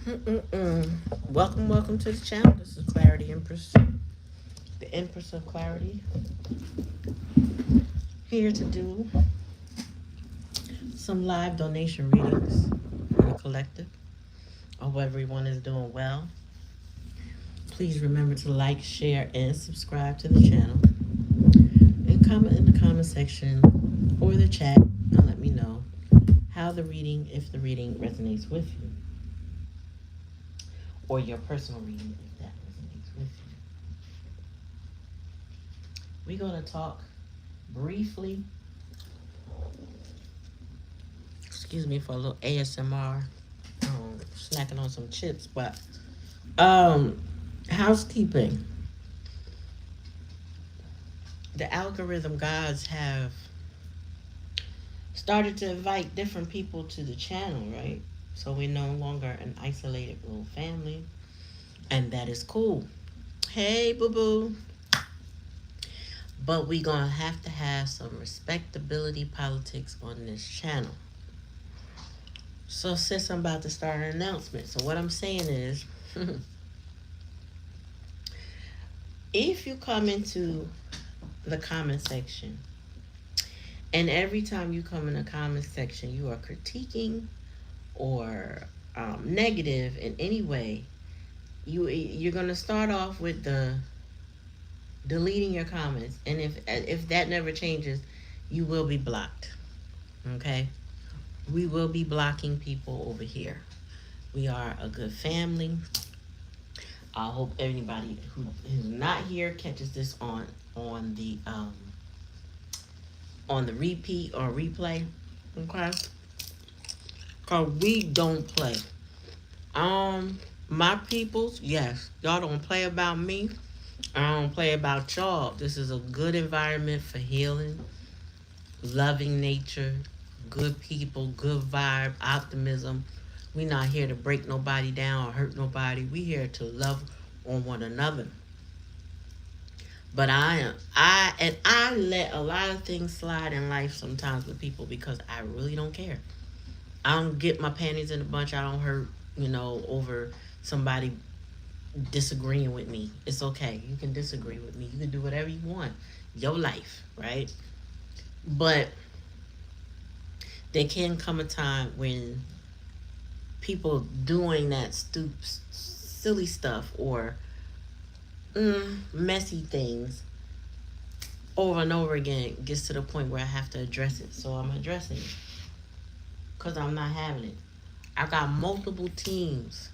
Welcome to the channel. This is Clarityempress, the Empress of Clarity, here to do some live donation readings in a collective. I hope everyone is doing well. Please remember to like, share, and subscribe to the channel. And comment in the comment section or the chat and let me know how the reading, if the reading resonates with you, or your personal reading, if that resonates with you. We're going to talk briefly, excuse me for a little ASMR, snacking on some chips, but housekeeping. The algorithm gods have started to invite different people to the channel, right? So we're no longer an isolated little family, and that is cool. Hey, boo-boo. But we're going to have some respectability politics on this channel. So since I'm about to start an announcement, so what I'm saying is, if you come into the comment section, and every time you come in the comment section, you are critiquing or negative in any way, you're going to start off with the deleting your comments, and if that never changes, you will be blocked. Okay, we will be blocking people over here. We are a good family. I hope anybody who is not here catches this on the repeat or replay. Okay, cause we don't play. My peoples, yes, y'all don't play about me. I don't play about y'all. This is a good environment for healing, loving nature, good people, good vibe, optimism. We not here to break nobody down or hurt nobody. We here to love on one another. But I let a lot of things slide in life sometimes with people because I really don't care. I don't get my panties in a bunch. I don't hurt, over somebody disagreeing with me. It's okay. You can disagree with me. You can do whatever you want. Your life, right? But there can come a time when people doing that silly stuff or messy things over and over again gets to the point where I have to address it. So I'm addressing it because I'm not having it. I got multiple teams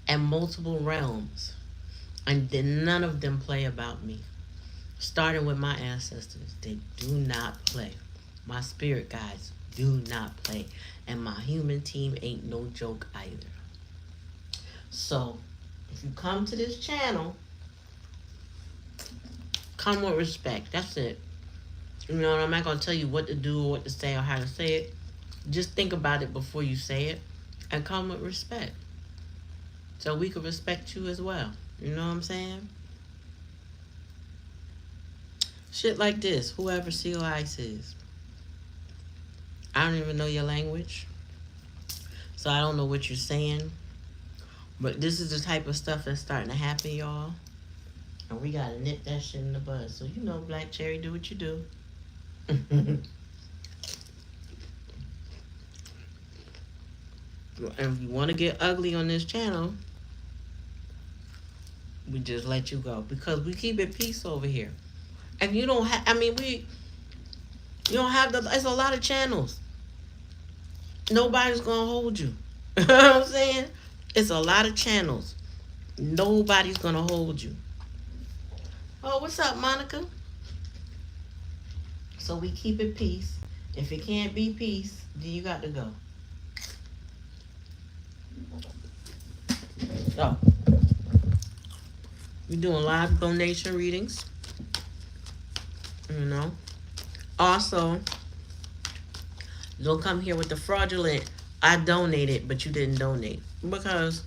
and multiple realms, and then none of them play about me. Starting with my ancestors, they do not play. My spirit guides do not play, and my human team ain't no joke either. So if you come to this channel, come with respect. That's it. I'm not gonna tell you what to do or what to say or how to say it. Just think about it before you say it, and come with respect, so we can respect you as well. You know what I'm saying? Shit like this. Whoever Seal Ice is, I don't even know your language, so I don't know what you're saying. But this is the type of stuff that's starting to happen, y'all. And we gotta nip that shit in the bud. So Black Cherry, do what you do. And if you want to get ugly on this channel, we just let you go because we keep it peace over here. And you don't have. You don't have the. It's a lot of channels. Nobody's gonna hold you. You know what I'm saying? It's a lot of channels. Nobody's gonna hold you. Oh, what's up, Monica? So we keep it peace. If it can't be peace, then you got to go. So we're doing live donation readings. Also, don't come here with the fraudulent. I donated, but you didn't donate, because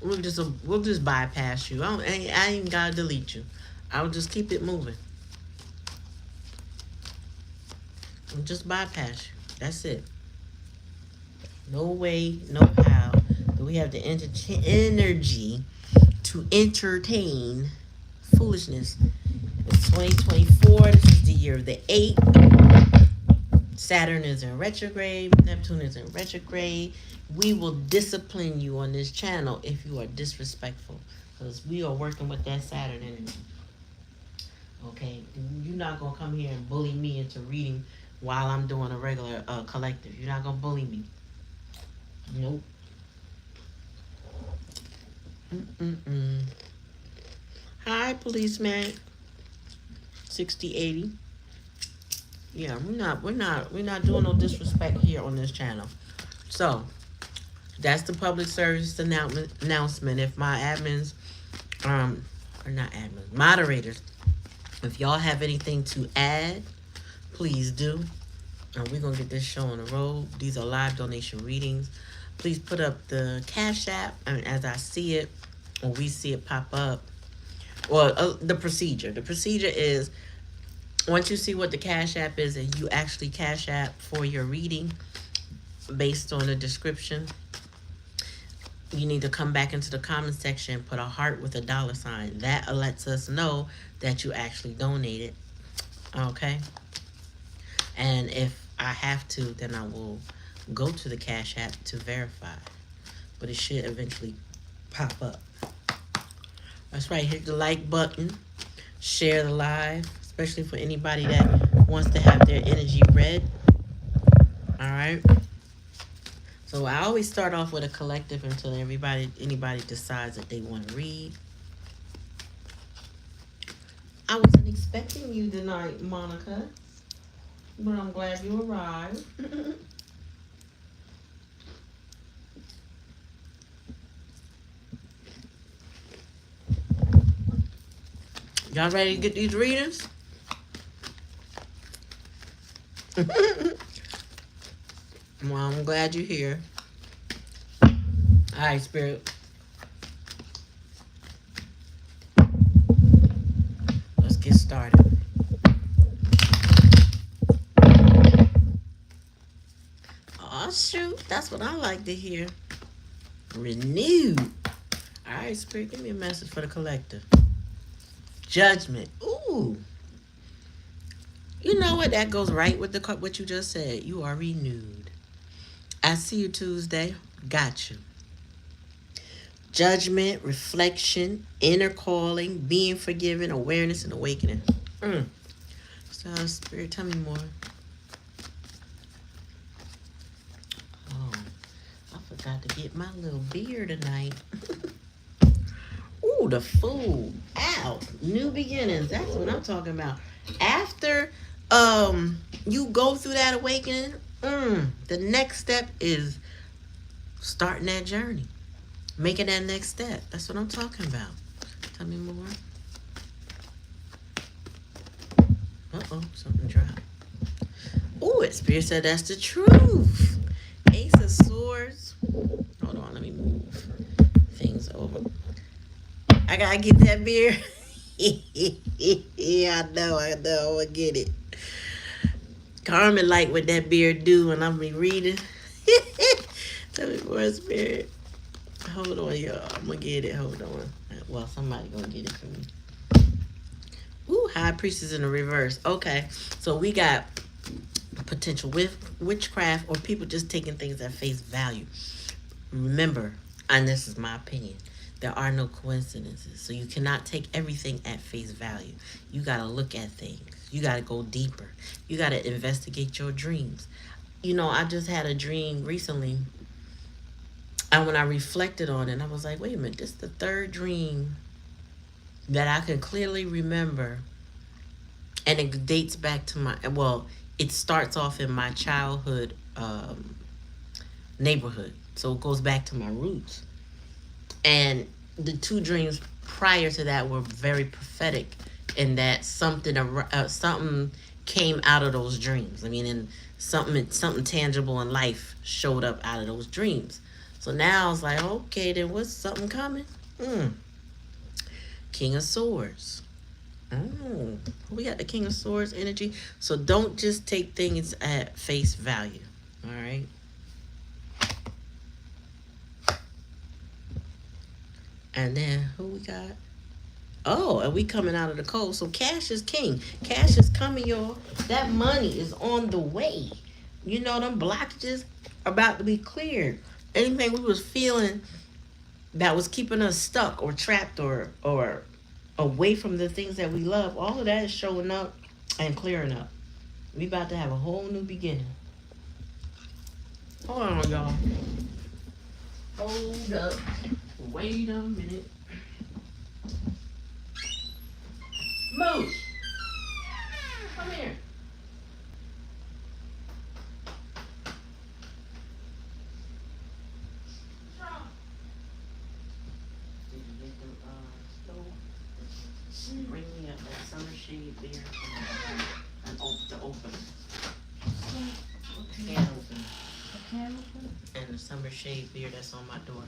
we'll just bypass you. I ain't gotta delete you. I'll just keep it moving. I'll just bypass you. That's it. No way, no how do We have the energy to entertain foolishness. It's 2024. This is the year of the 8. Saturn is in retrograde. Neptune is in retrograde. We will discipline you on this channel if you are disrespectful, because we are working with that Saturn energy. Okay? You're not going to come here and bully me into reading while I'm doing a regular collective. You're not going to bully me. Nope. Hi, policeman. 6080. Yeah, we're not doing no disrespect here on this channel. So that's the public service announcement. If my admins, or not admins, moderators, if y'all have anything to add, please do. And we're gonna get this show on the road. These are live donation readings. Please put up the Cash App, and as I see it, or we see it pop up. Well, the procedure. The procedure is, once you see what the Cash App is and you actually Cash App for your reading based on the description, you need to come back into the comment section and put a heart with a $sign. That lets us know that you actually donated. Okay? And if I have to, then I will go to the Cash App to verify. But it should eventually pop up. That's right. Hit the like button. Share the live. Especially for anybody that wants to have their energy read. Alright? So I always start off with a collective until anybody decides that they want to read. I wasn't expecting you tonight, Monica. But I'm glad you arrived. Y'all ready to get these readings? Well, I'm glad you're here. All right, Spirit. Let's get started. Oh, shoot. That's what I like to hear. Renewed. All right, Spirit, give me a message for the collective. Judgment. Ooh. You know what? That goes right with what you just said. You are renewed. I see you Tuesday. Got you. Judgment, reflection, inner calling, being forgiven, awareness, and awakening. So, Spirit, tell me more. Oh, I forgot to get my little beer tonight. Ooh, the food. Ow. New beginnings. That's what I'm talking about. After you go through that awakening, the next step is starting that journey. Making that next step. That's what I'm talking about. Tell me more. Uh-oh, something dropped. Ooh, Spirit said that's the truth. Ace of Swords. Hold on, let me move things over. I gotta get that beer. Yeah, I know, I'm gonna get it. Carmen like what that beer do when I'm reading. Tell me more, Spirit. Hold on, y'all. I'm gonna get it. Hold on. Well, somebody gonna get it for me. Ooh, High Priestess in the reverse. Okay, so we got potential witchcraft or people just taking things at face value. Remember, and this is my opinion, there are no coincidences. So you cannot take everything at face value. You got to look at things. You got to go deeper. You got to investigate your dreams. You know, I just had a dream recently. And when I reflected on it, I was like, wait a minute, this is the third dream that I can clearly remember. And it dates back to it starts off in my childhood neighborhood. So it goes back to my roots. And the two dreams prior to that were very prophetic in that something came out of those dreams. I mean, and something tangible in life showed up out of those dreams. So now I was like, okay, then what's something coming? King of Swords. Oh, we got the King of Swords energy. So don't just take things at face value. All right. And then who we got? Oh, and we coming out of the cold. So cash is king. Cash is coming, y'all. That money is on the way. You know, them blockages about to be cleared. Anything we was feeling that was keeping us stuck or trapped or away from the things that we love, all of that is showing up and clearing up. We about to have a whole new beginning. Hold on, y'all. Hold up. Wait a minute. Move. Come here. Did you get the stove? Bring me up that summer shade there. And the opener. Can opener. Can opener? And the summer shade beer that's on my door.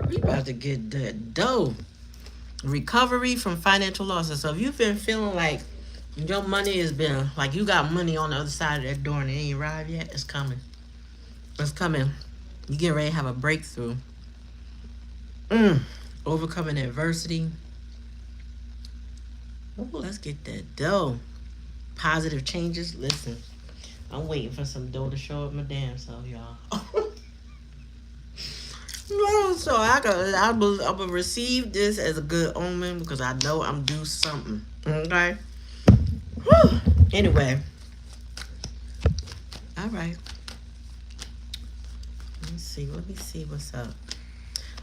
We about to get that dough. Recovery from financial losses. So if you've been feeling like your money has been like you got money on the other side of that door and it ain't arrived yet, it's coming. It's coming. You get ready to have a breakthrough. Overcoming adversity. Oh, let's get that dough. Positive changes. Listen, I'm waiting for some dough to show up my damn self, y'all. So I'm gonna receive this as a good omen because I know I'm due something. Okay. Whew. Anyway. All right. Let me see. Let me see what's up.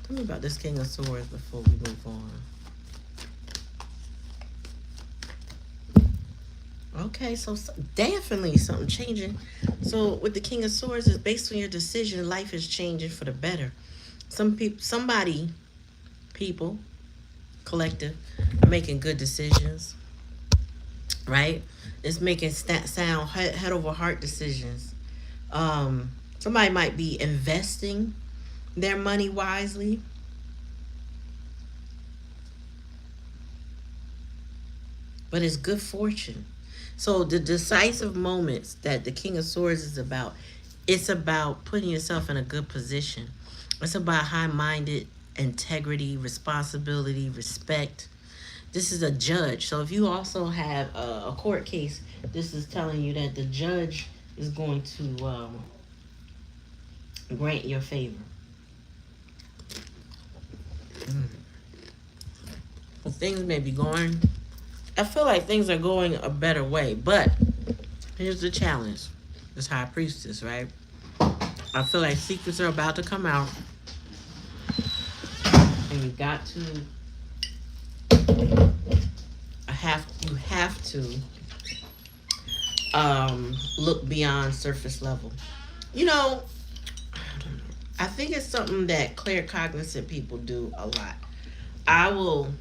Tell me about this King of Swords before we move on. Okay, so definitely something changing. So with the King of Swords, is based on your decision, life is changing for the better. Some people, people, collective, are making good decisions, right? It's making sound head over heart decisions. Somebody might be investing their money wisely. But it's good fortune. So the decisive moments that the King of Swords is about, it's about putting yourself in a good position. It's about high-minded integrity, responsibility, respect. This is a judge. So if you also have a court case, this is telling you that the judge is going to grant your favor. Well, things may be going, I feel like things are going a better way, but here's the challenge. This High Priestess, right? I feel like secrets are about to come out, and you got to you have to look beyond surface level. You know, I think it's something that claircognizant people do a lot. I will,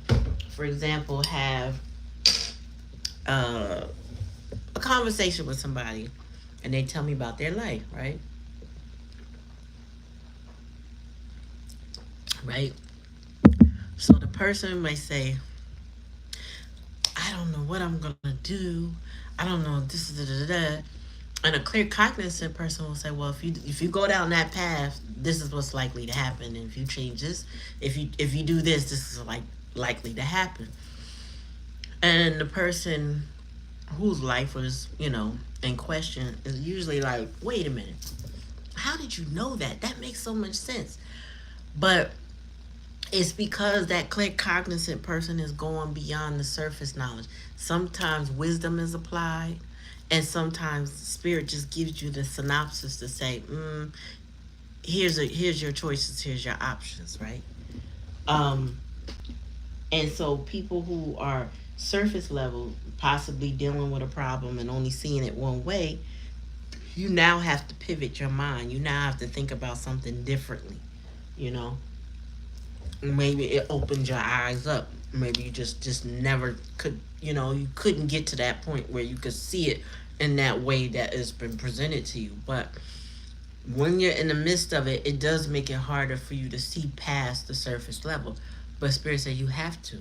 for example, have a conversation with somebody and they tell me about their life, right? Right? So the person might say, I don't know what I'm going to do. I don't know, this is da. And a claircognizant person will say, well, if you go down that path, this is what's likely to happen. And if you change this, if you do this, this is likely to happen. And the person whose life was, in question is usually like, wait a minute, how did you know that? That makes so much sense. But it's because that claircognizant person is going beyond the surface knowledge. Sometimes wisdom is applied, and sometimes spirit just gives you the synopsis to say, here's your choices, here's your options, right? And so people who are surface level, possibly dealing with a problem and only seeing it one way, you now have to pivot your mind. You now have to think about something differently, Maybe it opened your eyes up. Maybe you just never could, you couldn't get to that point where you could see it in that way that it's been presented to you. But when you're in the midst of it, it does make it harder for you to see past the surface level. But Spirit said you have to.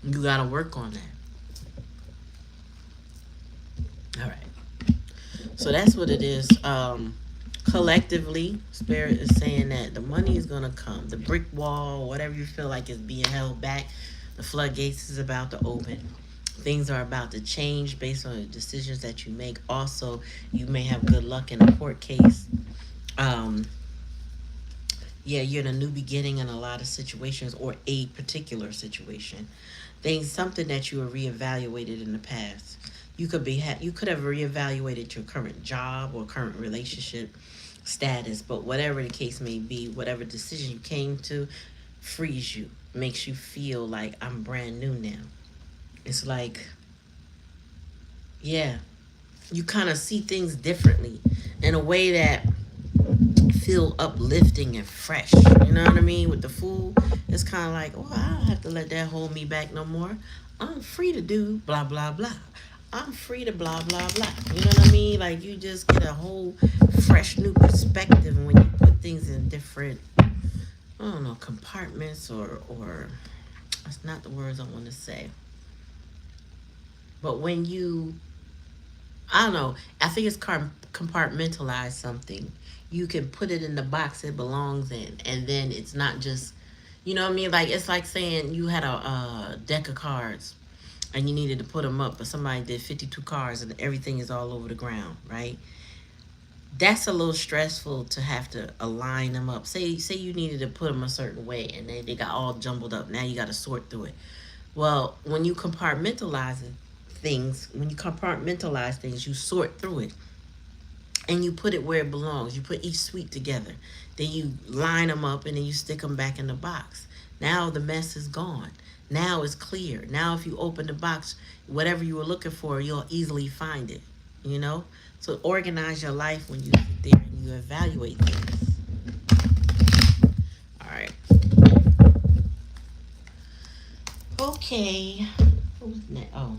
You got to work on that. All right. So that's what it is. Collectively, Spirit is saying that the money is going to come. The brick wall, whatever you feel like is being held back, the floodgates is about to open. Things are about to change based on the decisions that you make. Also, you may have good luck in a court case. Um, yeah, you're in a new beginning in a lot of situations or a particular situation. Things, something that you were reevaluated in the past. You could have reevaluated your current job or current relationship status, but whatever the case may be, whatever decision you came to, frees you, makes you feel like I'm brand new now. It's like, yeah, you kind of see things differently in a way that feel uplifting and fresh. You know what I mean? With the food, it's kind of like, oh, I don't have to let that hold me back no more. I'm free to do blah blah blah. I'm free to blah blah blah. You know what I mean? Like you just get a whole fresh new perspective when you put things in different, I don't know, compartments or that's not the words I want to say. But when you, I don't know, I think it's compartmentalize something. You can put it in the box it belongs in, and then it's not just, you know what I mean? Like it's like saying you had a deck of cards and you needed to put them up, but somebody did 52 cards and everything is all over the ground, right? That's a little stressful to have to align them up. Say you needed to put them a certain way and they got all jumbled up. Now you got to sort through it. Well, when you compartmentalize things, you sort through it and you put it where it belongs. You put each sweet together. Then you line them up and then you stick them back in the box. Now the mess is gone. Now it's clear. Now if you open the box, whatever you were looking for, you'll easily find it. You know? So organize your life when you sit there and you evaluate things. All right. Okay. Who's next? Oh,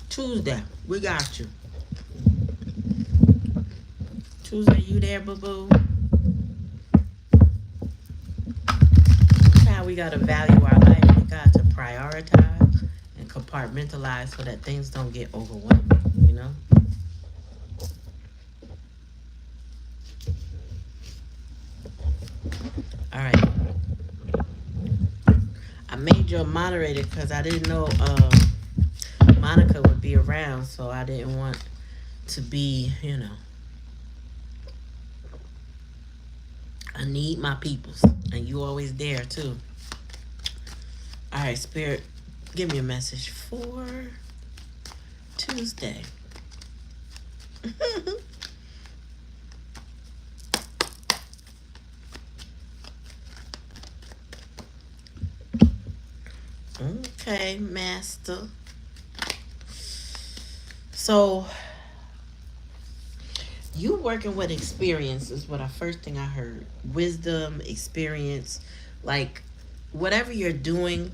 Tuesday. We got you. Tuesday, you there, boo boo? That's how we gotta value our life. We got to prioritize and compartmentalize so that things don't get overwhelming, you know? All right. I made you a moderator because I didn't know Monica would be around, so I didn't want to be, you know, I need my peoples, and you always there too. All right, Spirit, give me a message for Tuesday. Okay, Master. So you working with experience is what I first thing I heard. Wisdom, experience, like whatever you're doing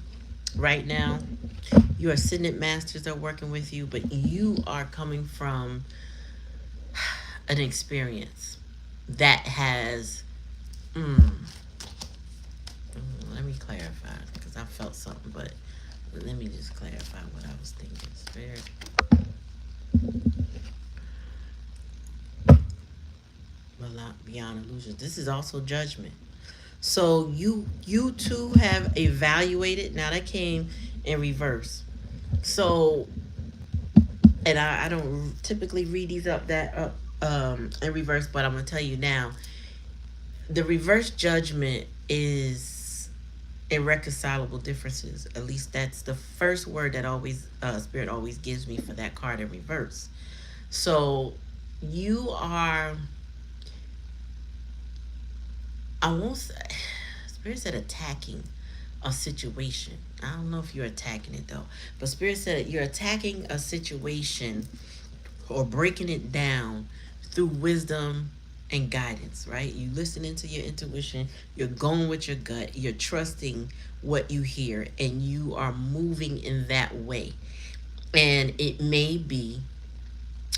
right now, your ascendant masters are working with you, but you are coming from an experience that has let me clarify because I felt something, but let me just clarify what I was thinking. Spirit. Well, not beyond illusion. This is also judgment. So you too have evaluated. Now that came in reverse. So, and I don't typically read these up that up in reverse, but I'm gonna tell you now. The reverse judgment is irreconcilable differences. At least that's the first word that always Spirit always gives me for that card in reverse. So you are, I won't say, Spirit said attacking a situation. I don't know if you're attacking it though, but Spirit said you're attacking a situation or breaking it down through wisdom and guidance, right? You listening to your intuition, you're going with your gut, you're trusting what you hear, and you are moving in that way. And it may be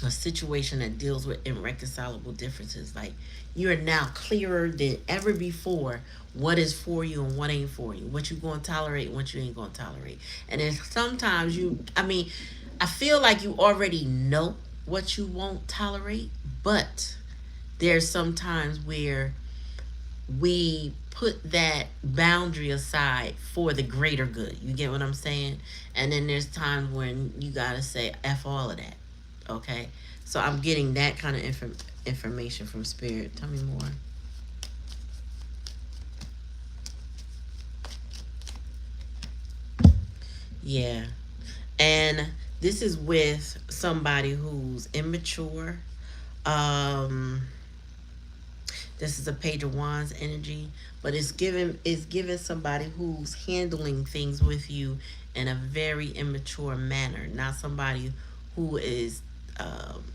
a situation that deals with irreconcilable differences. Like you are now clearer than ever before what is for you and what ain't for you, what you going to tolerate and what you ain't going to tolerate. And then sometimes I feel like you already know, what you won't tolerate, but there's some times where we put that boundary aside for the greater good. You get what I'm saying? And then there's times when you gotta say F all of that. Okay? So I'm getting that kind of information from spirit. Tell me more. Yeah. And this is with somebody who's immature. Um this is a page of wands energy, but it's giving somebody who's handling things with you in a very immature manner, not somebody who is um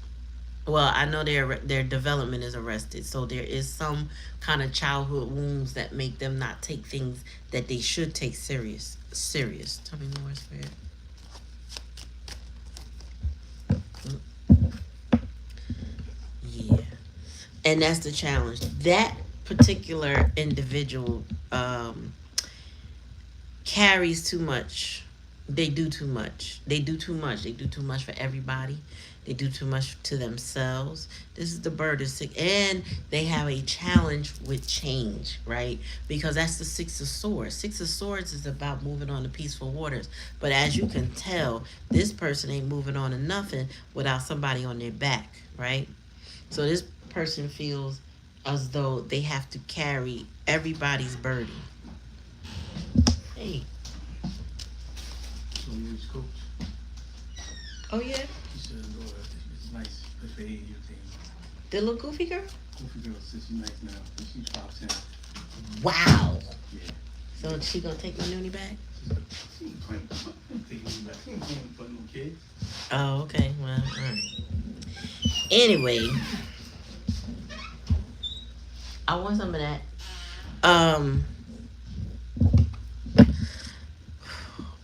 well, I know their development is arrested, so there is some kind of childhood wounds that make them not take things that they should take serious. Tell me more, spirit. Yeah. And that's the challenge. That particular individual carries too much. They do too much. They do too much. They do too much for everybody. They do too much to themselves. This is the bird is sick, and they have a challenge with change, right? Because that's the Six of Swords. Six of Swords is about moving on to peaceful waters. But as you can tell, this person ain't moving on to nothing without somebody on their back, right? So this person feels as though they have to carry everybody's burden. Hey. So you was coach. Oh yeah? She said, Lord, it's nice. Good for your team. The little goofy girl? Goofy girl says she's nice now. And she's 5'10". Wow. Yeah. So she gonna take my noonie back? She ain't playing. Taking me back. She ain't playing with no kids. Oh, okay. Well, alright. Anyway. I want some of that.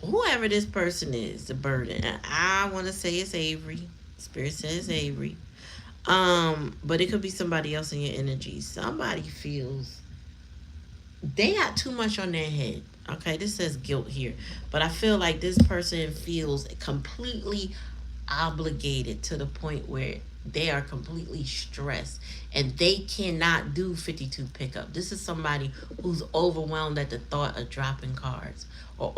Whoever this person is, the burden. I want to say it's Avery. Spirit says Avery. But it could be somebody else in your energy. Somebody feels they got too much on their head. Okay, this says guilt here, but I feel like this person feels completely obligated to the point where they are completely stressed and they cannot do 52 pickup. This is somebody who's overwhelmed at the thought of dropping cards, or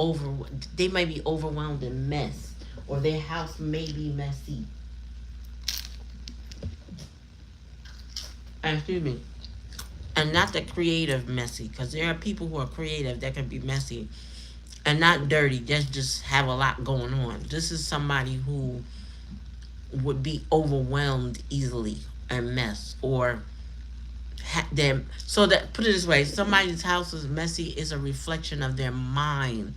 they might be overwhelmed in mess, or their house may be messy. Excuse me. And not the creative messy, because there are people who are creative that can be messy and not dirty, just have a lot going on. This is somebody who would be overwhelmed easily and mess, or them. So that, put it this way, somebody's house is messy is a reflection of their mind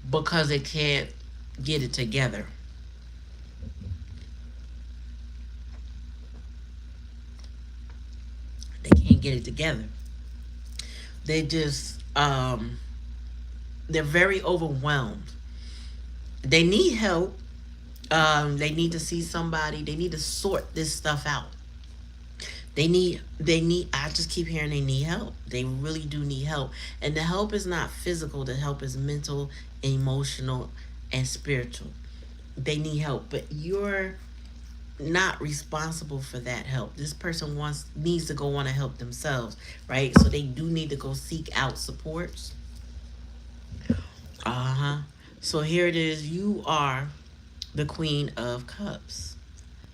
because they can't get it together. They can't get it together. They just they're very overwhelmed. They need help. They need to see somebody. They need to sort this stuff out. They need I just keep hearing they need help. They really do need help. And the help is not physical, the help is mental, emotional, and spiritual. They need help, but you're not responsible for that help. This person needs to go on and help themselves, right? So they do need to go seek out supports. Uh-huh. So here it is. You are the Queen of Cups,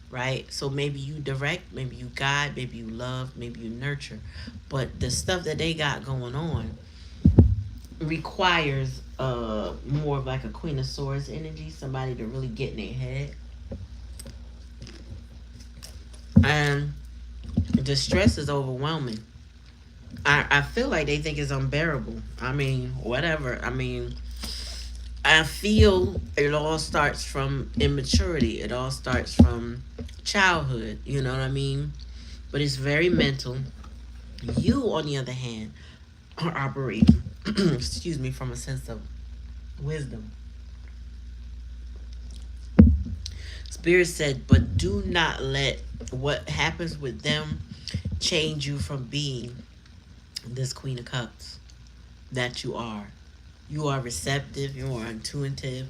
right? So maybe you direct, maybe you guide, maybe you love, maybe you nurture. But the stuff that they got going on requires more of like a Queen of Swords energy, somebody to really get in their head. And the stress is overwhelming. I feel like they think it's unbearable. I mean, whatever. I mean, I feel it all starts from immaturity. It all starts from childhood. You know what I mean? But it's very mental. You, on the other hand, are operating, excuse me, from a sense of wisdom. Spirit said, but do not let what happens with them change you from being this Queen of Cups that you are. You are receptive, you are intuitive.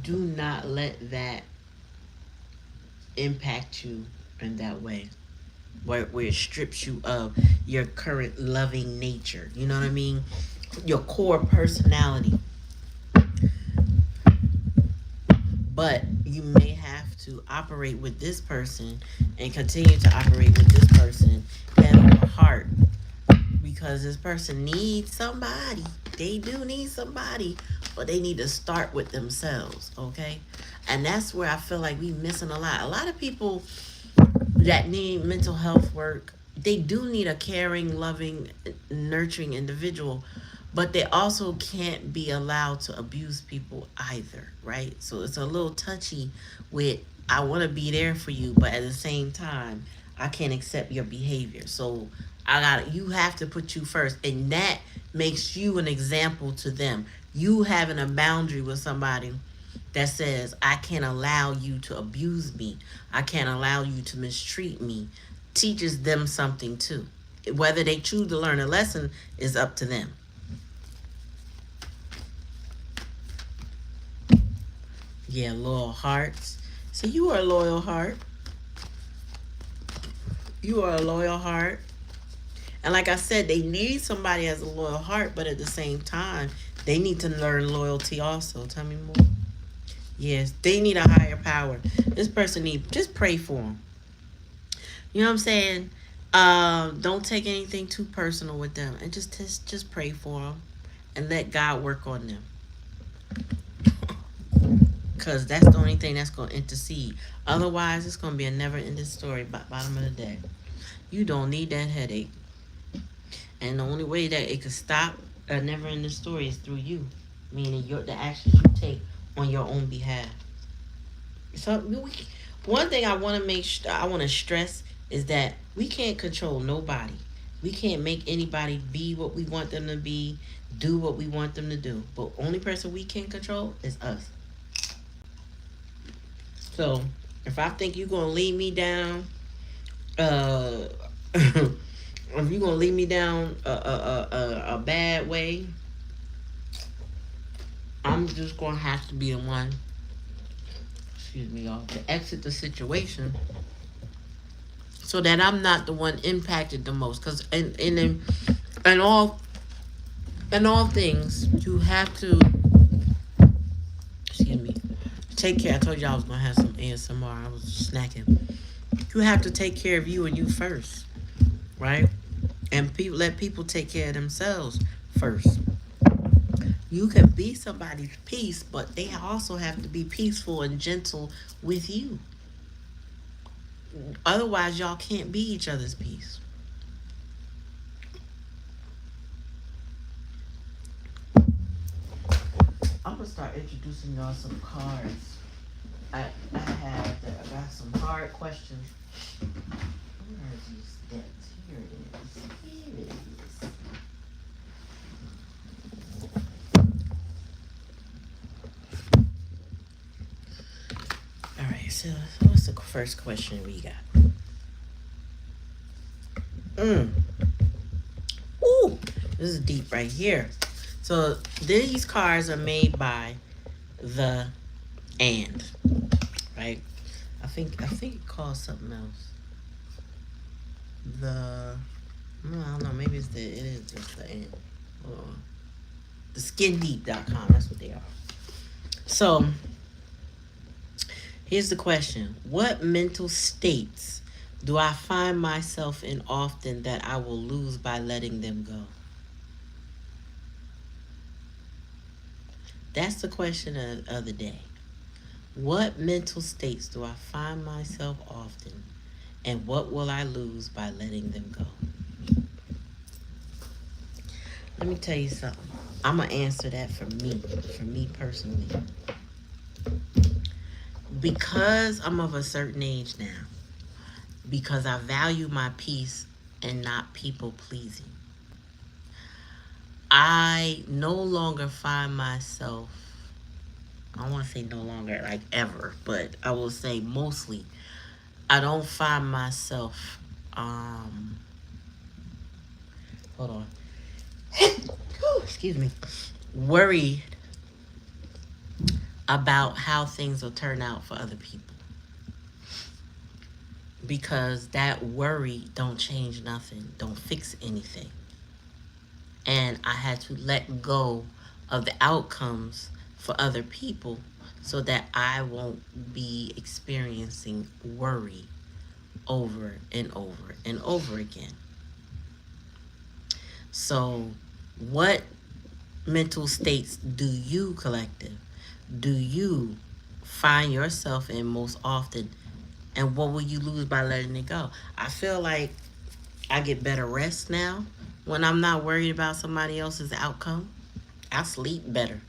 Do not let that impact you in that way, where it strips you of your current loving nature. You know what I mean? Your core personality. But you may have to operate with this person and continue to operate with this person head over heart, because this person needs somebody. They do need somebody, but they need to start with themselves, okay? And that's where I feel like we missing a lot. A lot of people that need mental health work, they do need a caring, loving, nurturing individual, but they also can't be allowed to abuse people either, right? So it's a little touchy with, I want to be there for you, but at the same time, I can't accept your behavior. So you have to put you first, and that makes you an example to them. You having a boundary with somebody that says, I can't allow you to abuse me, I can't allow you to mistreat me, teaches them something too. Whether they choose to learn a lesson is up to them. Yeah, loyal hearts. So you are a loyal heart. You are a loyal heart. And like I said, they need somebody as a loyal heart, but at the same time, they need to learn loyalty also. Tell me more. Yes, they need a higher power. This person need, just pray for them. You know what I'm saying? Don't take anything too personal with them, and just pray for them, and let God work on them. Cause that's the only thing that's gonna intercede. Otherwise, it's gonna be a never-ending story. Bottom of the day, you don't need that headache, and the only way that it could stop a never-ending story is through you, meaning the actions you take on your own behalf. So one thing I want to I want to stress is that we can't control nobody. We can't make anybody be what we want them to be, do what we want them to do. But only person we can control is us. So if I think you're gonna lead me down, if you're gonna lead me down a bad way, I'm just gonna have to be the one, excuse me, y'all, to exit the situation so that I'm not the one impacted the most. Because in all things, you have to, excuse me, take care. I told you I was gonna have some ASMR. I was snacking. You have to take care of you and you first, right? And let people take care of themselves first. You can be somebody's peace, but they also have to be peaceful and gentle with you. Otherwise, y'all can't be each other's peace. I'm gonna start introducing y'all some cards. I got some hard questions. Where are these decks? Here it is. Here it is. All right. So what's the first question we got? Ooh, this is deep right here. So these cards are made by the and, right? I think it calls something else. I don't know, maybe it is just the and. Hold on. The skindeep.com, that's what they are. So here's the question. What mental states do I find myself in often that I will lose by letting them go? That's the question of the day. What mental states do I find myself often, and what will I lose by letting them go? Let me tell you something. I'm going to answer that for me personally. Because I'm of a certain age now, because I value my peace and not people pleasing, I no longer find myself, I don't want to say no longer like ever, but I will say mostly, I don't find myself, hold on, excuse me, worried about how things will turn out for other people. because that worry don't change nothing, don't fix anything. And I had to let go of the outcomes for other people so that I won't be experiencing worry over and over and over again. So, what mental states do you, collective, do you find yourself in most often? And what will you lose by letting it go? I feel like I get better rest now when I'm not worried about somebody else's outcome. I sleep better.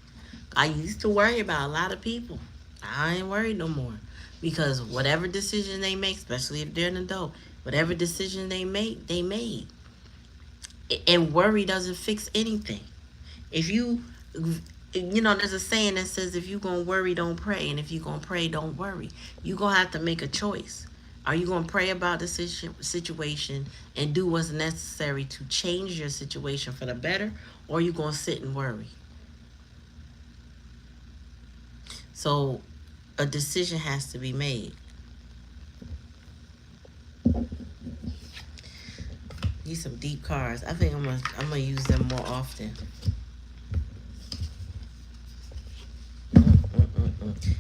I used to worry about a lot of people. I ain't worried no more. Because whatever decision they make, especially if they're an adult, whatever decision they make, they made. And worry doesn't fix anything. If you, there's a saying that says if you're going to worry, don't pray. And if you're going to pray, don't worry. You're going to have to make a choice. Are you going to pray about the situation and do what's necessary to change your situation for the better? Or are you going to sit and worry? So a decision has to be made. These some deep cards. I think I'm gonna use them more often.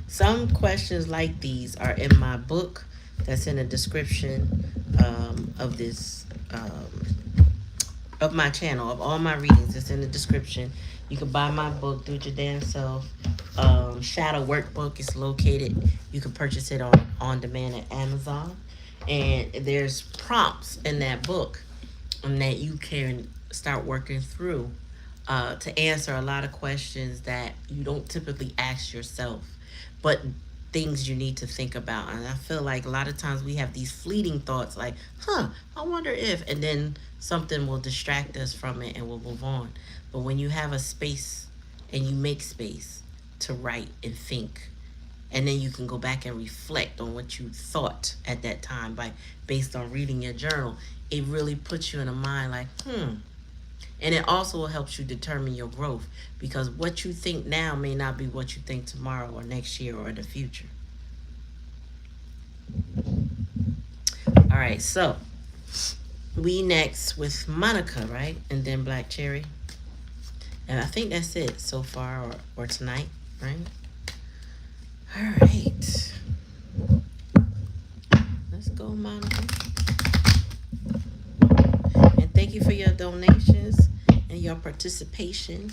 Some questions like these are in my book that's in the description of this of my channel, of all my readings. It's in the description. You can buy my book, Do It Your Damn Self. Shadow Workbook is located. You can purchase it on demand at Amazon. And there's prompts in that book that you can start working through to answer a lot of questions that you don't typically ask yourself, but things you need to think about. And I feel like a lot of times we have these fleeting thoughts like, I wonder if, and then something will distract us from it and we'll move on. But when you have a space and you make space to write and think, and then you can go back and reflect on what you thought at that time based on reading your journal, it really puts you in a mind like, And it also helps you determine your growth, because what you think now may not be what you think tomorrow or next year or in the future. All right, so we next with Monica, right? And then Black Cherry. And I think that's it so far or tonight, right? All right. Let's go, Monica. And thank you for your donations and your participation.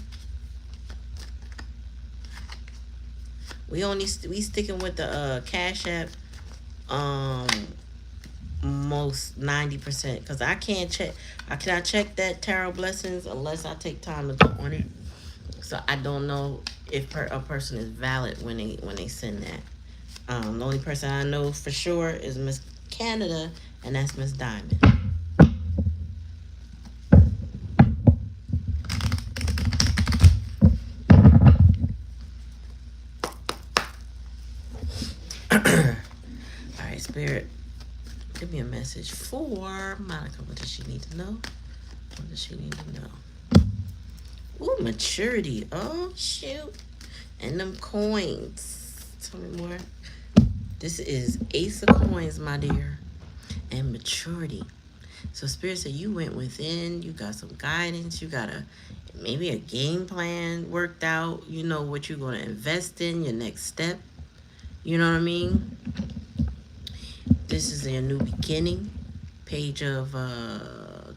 We sticking with the Cash App most 90%, because I cannot check that tarot blessings unless I take time to go on it. So I don't know if a person is valid when they send that. The only person I know for sure is Miss Canada, and that's Miss Diamond. All right, Spirit, give me a message for Monica. What does she need to know? What does she need to know? Ooh, maturity. Oh, shoot. And them coins. Tell me more. This is Ace of Coins, my dear. And maturity. So Spirit said you went within. You got some guidance. You got maybe a game plan worked out. You know what you're going to invest in, your next step. You know what I mean? This is a new beginning. Page of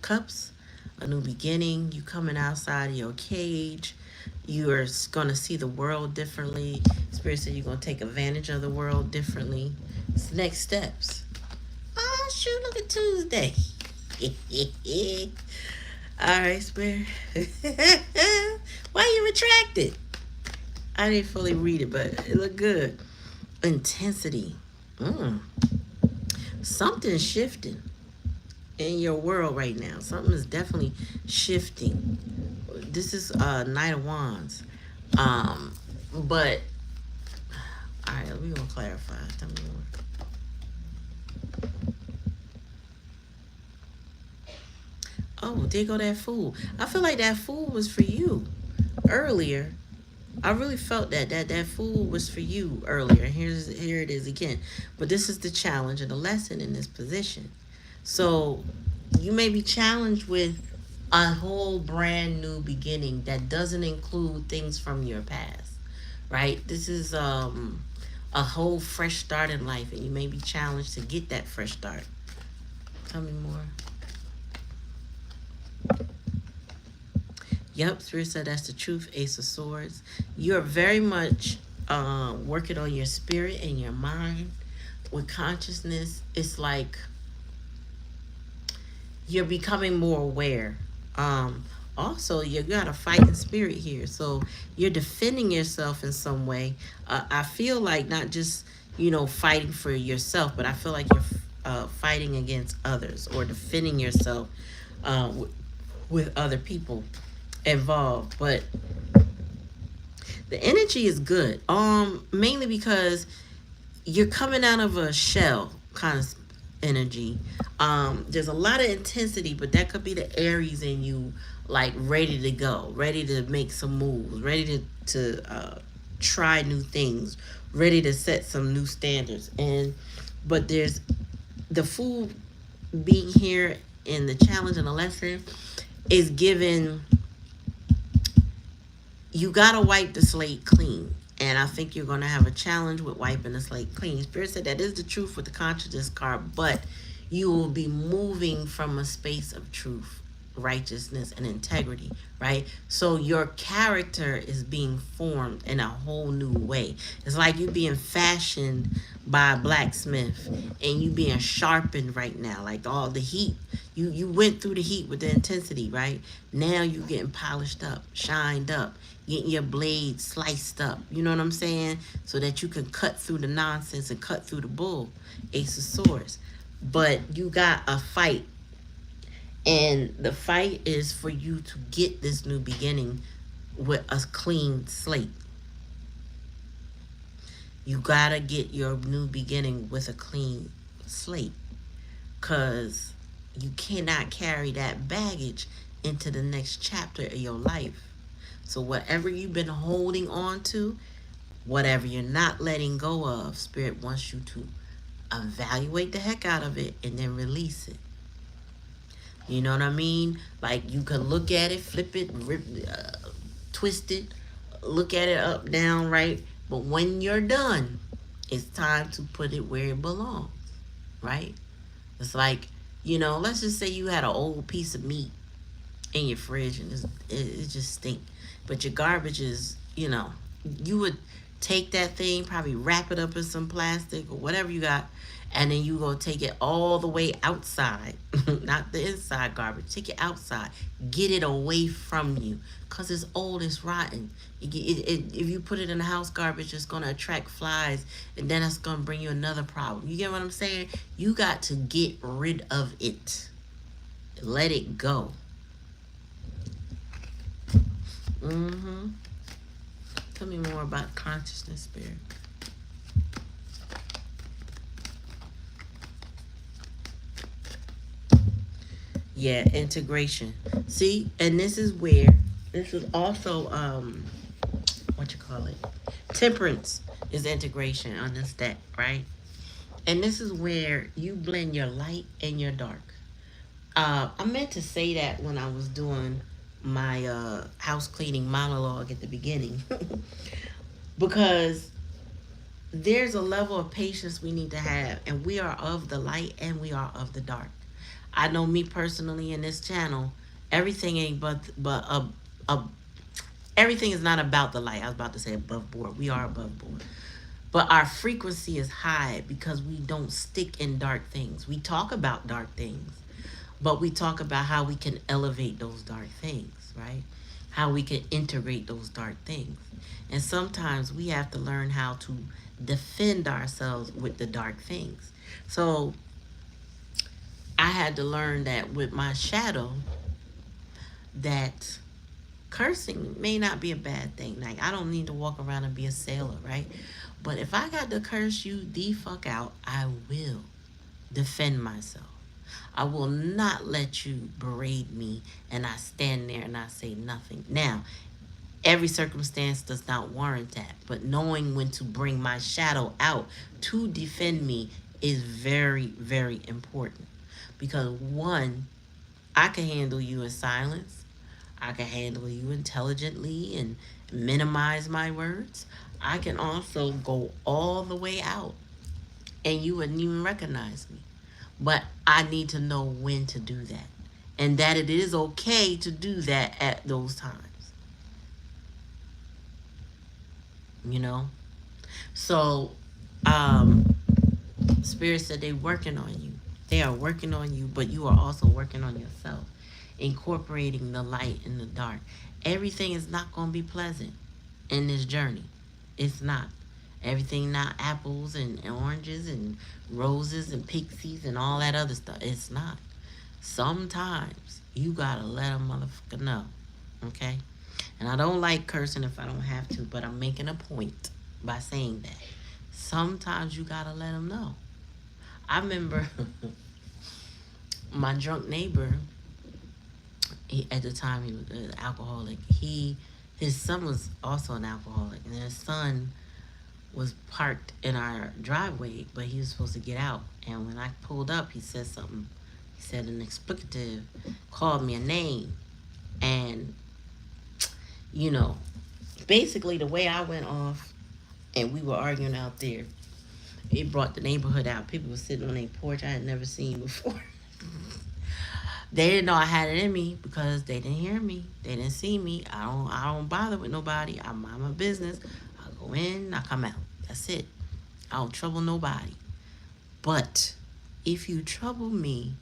Cups. A new beginning. You coming outside of your cage. You are going to see the world differently. Spirit said you're going to take advantage of the world differently. It's the next steps. Oh, shoot, look at Tuesday. All right, Spirit. Why you retracted? I didn't fully read it, but it looked good. Intensity. Something's shifting in your world right now. Something is definitely shifting. This is Knight of Wands. But all right, we're gonna clarify. Tell me more. Oh, there go that Fool. I feel like that Fool was for you earlier. I really felt that food was for you earlier. Here it is again. But this is the challenge and the lesson in this position. So you may be challenged with a whole brand new beginning that doesn't include things from your past. Right? This is a whole fresh start in life, and you may be challenged to get that fresh start. Tell me more. Yep, Spirit said that's the truth. Ace of Swords. You're very much working on your spirit and your mind. With consciousness, it's like you're becoming more aware. Um, Also, you got a fighting spirit here, so you're defending yourself in some way. I feel like not just fighting for yourself, but I feel like you're fighting against others or defending yourself with other people involved. But the energy is good. Mainly because you're coming out of a shell kind of energy. There's a lot of intensity, but that could be the Aries in you, like ready to go, ready to make some moves, ready to try new things, ready to set some new standards. And but there's the fool being here in the challenge and the lesson is given you gotta wipe the slate clean. And I think you're gonna have a challenge with wiping the slate clean. Spirit said that is the truth with the consciousness card, but you will be moving from a space of truth, righteousness, and integrity, right? So your character is being formed in a whole new way. It's like you being fashioned by a blacksmith and you being sharpened right now, like all the heat. You went through the heat with the intensity, right? Now you getting polished up, shined up, getting your blade sliced up. You know what I'm saying? So that you can cut through the nonsense and cut through the bull. Ace of Swords. But you got a fight. And the fight is for you to get this new beginning with a clean slate. You gotta get your new beginning with a clean slate. Because you cannot carry that baggage into the next chapter of your life. So whatever you've been holding on to, whatever you're not letting go of, Spirit wants you to evaluate the heck out of it and then release it. You know what I mean? Like you can look at it, flip it, twist it, look at it up, down, right? But when you're done, it's time to put it where it belongs, right? It's like, let's just say you had an old piece of meat in your fridge and it just stink. But your garbage is, you would take that thing, probably wrap it up in some plastic or whatever you got, and then you go take it all the way outside, not the inside garbage. Take it outside, get it away from you, cause it's old, it's rotten. If you put it in the house garbage, it's gonna attract flies, and then it's gonna bring you another problem. You get what I'm saying? You got to get rid of it. Let it go. Tell me more about consciousness, Spirit. Yeah, integration. See, and this is also what you call it? Temperance is integration on this deck, right? And this is where you blend your light and your dark. I meant to say that when I was doing my house cleaning monologue at the beginning. Because there's a level of patience we need to have, and we are of the light and we are of the dark. I know me personally in this channel, everything ain't but everything is not about the light. I was about to say above board. We are above board. But our frequency is high because we don't stick in dark things. We talk about dark things, but we talk about how we can elevate those dark things, right? How we can integrate those dark things. And sometimes we have to learn how to defend ourselves with the dark things. So I had to learn that with my shadow, that cursing may not be a bad thing. Like, I don't need to walk around and be a sailor, right? But if I got to curse you the fuck out, I will defend myself. I will not let you berate me and I stand there and I say nothing. Now, Every circumstance does not warrant that, but knowing when to bring my shadow out to defend me is very, very important. Because one, I can handle you in silence. I can handle you intelligently and minimize my words. I can also go all the way out and you wouldn't even recognize me. But I need to know when to do that. And that it is okay to do that at those times. You know? So, Spirit said they're working on you. They are working on you, but you are also working on yourself. Incorporating the light and the dark. Everything is not going to be pleasant in this journey. It's not. Everything not apples and oranges and roses and pixies and all that other stuff. It's not. Sometimes you gotta let a motherfucker know. Okay? And I don't like cursing if I don't have to, but I'm making a point by saying that. Sometimes you gotta let them know. I remember my drunk neighbor, at the time he was an alcoholic. His son was also an alcoholic, and his son was parked in our driveway, but he was supposed to get out. And when I pulled up, he said something. He said an explicative, called me a name, and you know, basically the way I went off, and we were arguing out there. It brought the neighborhood out. People were sitting on a porch I had never seen before. They didn't know I had it in me because they didn't hear me. They didn't see me. I don't bother with nobody. I mind my business. I go in, I come out. That's it. I don't trouble nobody. But if you trouble me,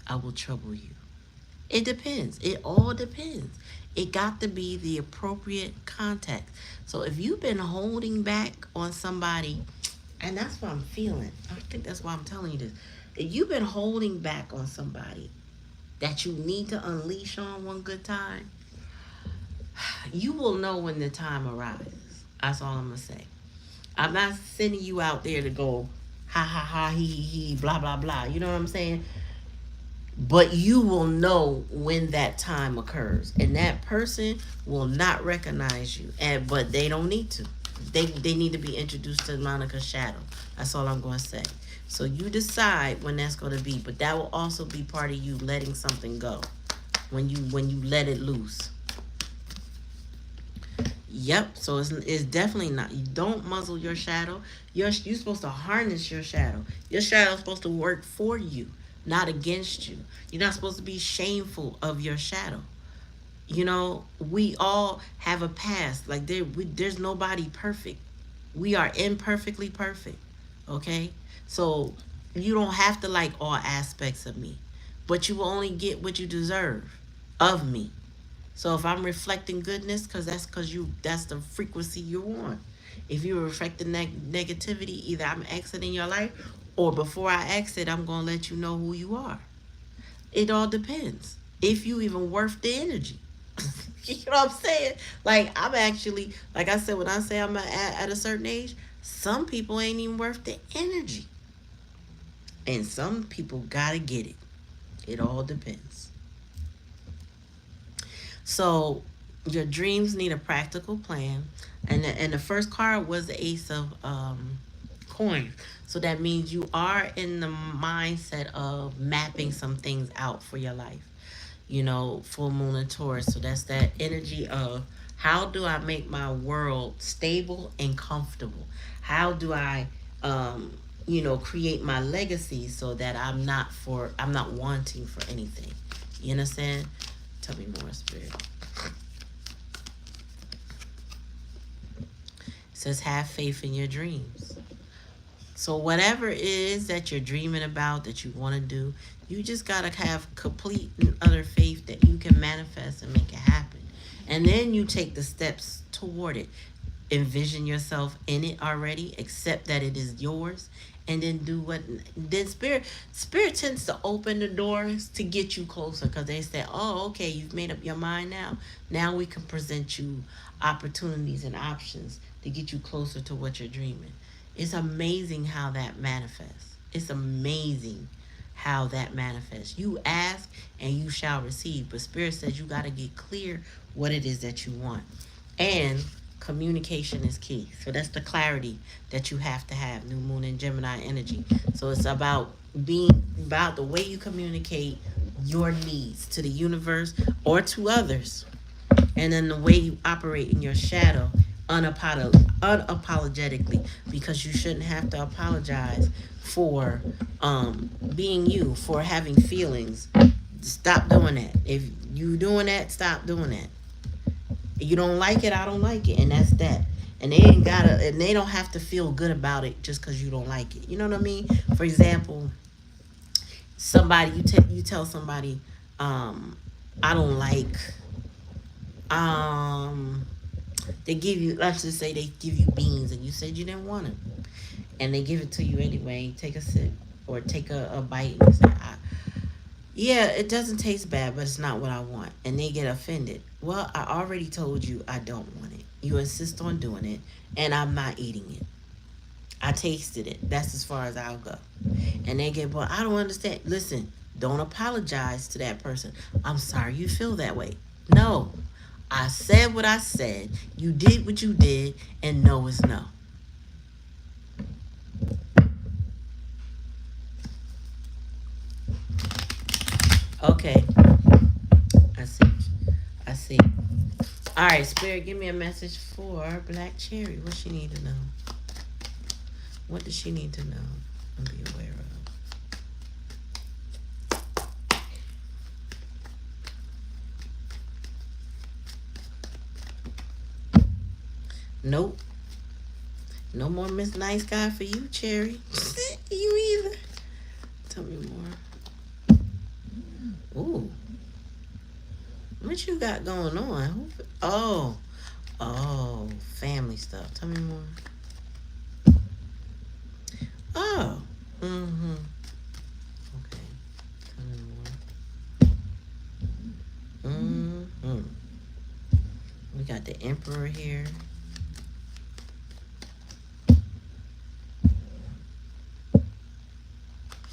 I will trouble you. It depends. It all depends. It got to be the appropriate context. So if you've been holding back on somebody, and that's what I'm feeling. I think that's why I'm telling you this. If you've been holding back on somebody that you need to unleash on one good time, you will know when the time arrives. That's all I'm going to say. I'm not sending you out there to go, ha ha ha, he, blah, blah, blah. You know what I'm saying? But you will know when that time occurs. And that person will not recognize you. But they don't need to. They need to be introduced to Monica's shadow. That's all I'm going to say. So you decide when that's going to be. But that will also be part of you letting something go. When you let it loose. Yep. So it's definitely not. You don't muzzle your shadow. You're supposed to harness your shadow. Your shadow is supposed to work for you, not against you. You're not supposed to be shameful of your shadow. You know, we all have a past. Like there's nobody perfect. We are imperfectly perfect. Okay? So you don't have to like all aspects of me. But you will only get what you deserve of me. So if I'm reflecting goodness, that's the frequency you're on. If you're reflecting negativity, either I'm exiting your life, or before I exit, I'm going to let you know who you are. It all depends. If you even worth the energy. You know what I'm saying? Like, I'm actually, like I said, when I say I'm at a certain age, some people ain't even worth the energy. And some people got to get it. It all depends. So, your dreams need a practical plan. And the first card was the Ace of coins. So that means you are in the mindset of mapping some things out for your life. You know, full moon and Taurus. So that's that energy of how do I make my world stable and comfortable? How do I, create my legacy so that I'm not wanting for anything. You understand? Tell me more, Spirit. It says have faith in your dreams. So whatever it is that you're dreaming about, that you want to do, you just got to have complete and utter faith that you can manifest and make it happen. And then you take the steps toward it. Envision yourself in it already. Accept that it is yours. And then do what... Then Spirit tends to open the doors to get you closer. Because they say, oh, okay, you've made up your mind now. Now we can present you opportunities and options to get you closer to what you're dreaming. It's amazing how that manifests. It's amazing how that manifests. You ask and you shall receive. But Spirit says you got to get clear what it is that you want. And communication is key. So that's the clarity that you have to have. New moon and Gemini energy. So it's about the way you communicate your needs to the universe or to others, and then the way you operate in your shadow unapologetically, because you shouldn't have to apologize for being you, for having feelings. Stop doing that. If you doing that, stop doing that. You don't like it, I don't like it, and that's that. And they don't have to feel good about it just because you don't like it. You know what I mean? For example, somebody you tell somebody, I don't like, um they give you, let's just say they give you beans and you said you didn't want them, and they give it to you anyway. Take a sip or take a bite and you say, yeah, it doesn't taste bad, but it's not what I want. And they get offended. Well, I already told you I don't want it. You insist on doing it, and I'm not eating it. I tasted it. That's as far as I'll go. And they get, well, I don't understand. Listen, don't apologize to that person. I'm sorry you feel that way. No, I said what I said. You did what you did, and no is no. Okay, I see. I see. All right, Spirit, give me a message for Black Cherry. What she need to know? What does she need to know and be aware of? Nope. No more Miss Nice Guy for you, Cherry. You either. Tell me more. Ooh. What you got going on? Oh, family stuff. Tell me more. Oh. Mm-hmm. Okay. Tell me more. Mm-hmm. We got the Emperor here.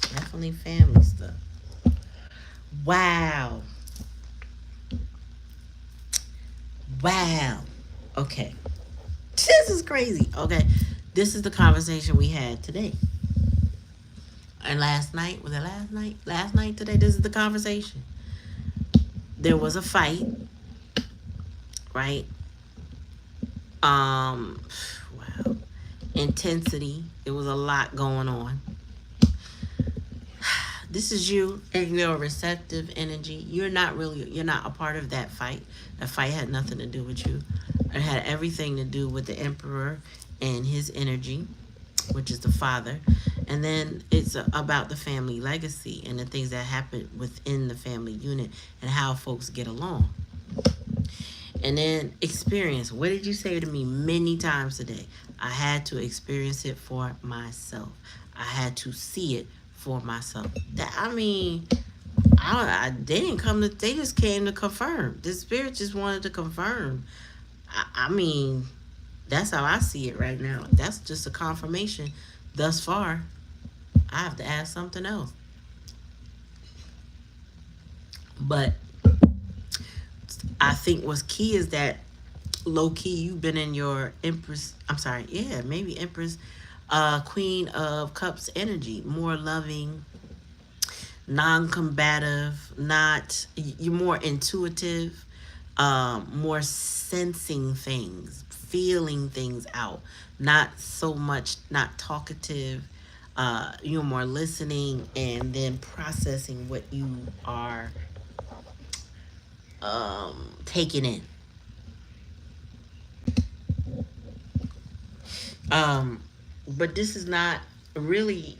Definitely family stuff. Wow. Wow. Okay. This is crazy. Okay. This is the conversation we had today. And last night, was it last night? Last night today, this is the conversation. There was a fight, right? Wow. Intensity. It was a lot going on. This is you and your receptive energy. You're not a part of that fight. That fight had nothing to do with you. It had everything to do with the Emperor and his energy, which is the father. And then it's about the family legacy and the things that happen within the family unit and how folks get along. And then experience. What did you say to me many times today? I had to experience it for myself. I had to see it for myself. They didn't come to, they just came to confirm. The spirit just wanted to confirm. That's how I see it right now. That's just a confirmation thus far. I have to ask something else. But I think what's key is that low key you've been in your Empress, maybe Empress, Queen of Cups energy, more loving, non-combative, you're more intuitive, more sensing things, feeling things out, not so much, not talkative. You're more listening and then processing what you are taking in. But this is not really,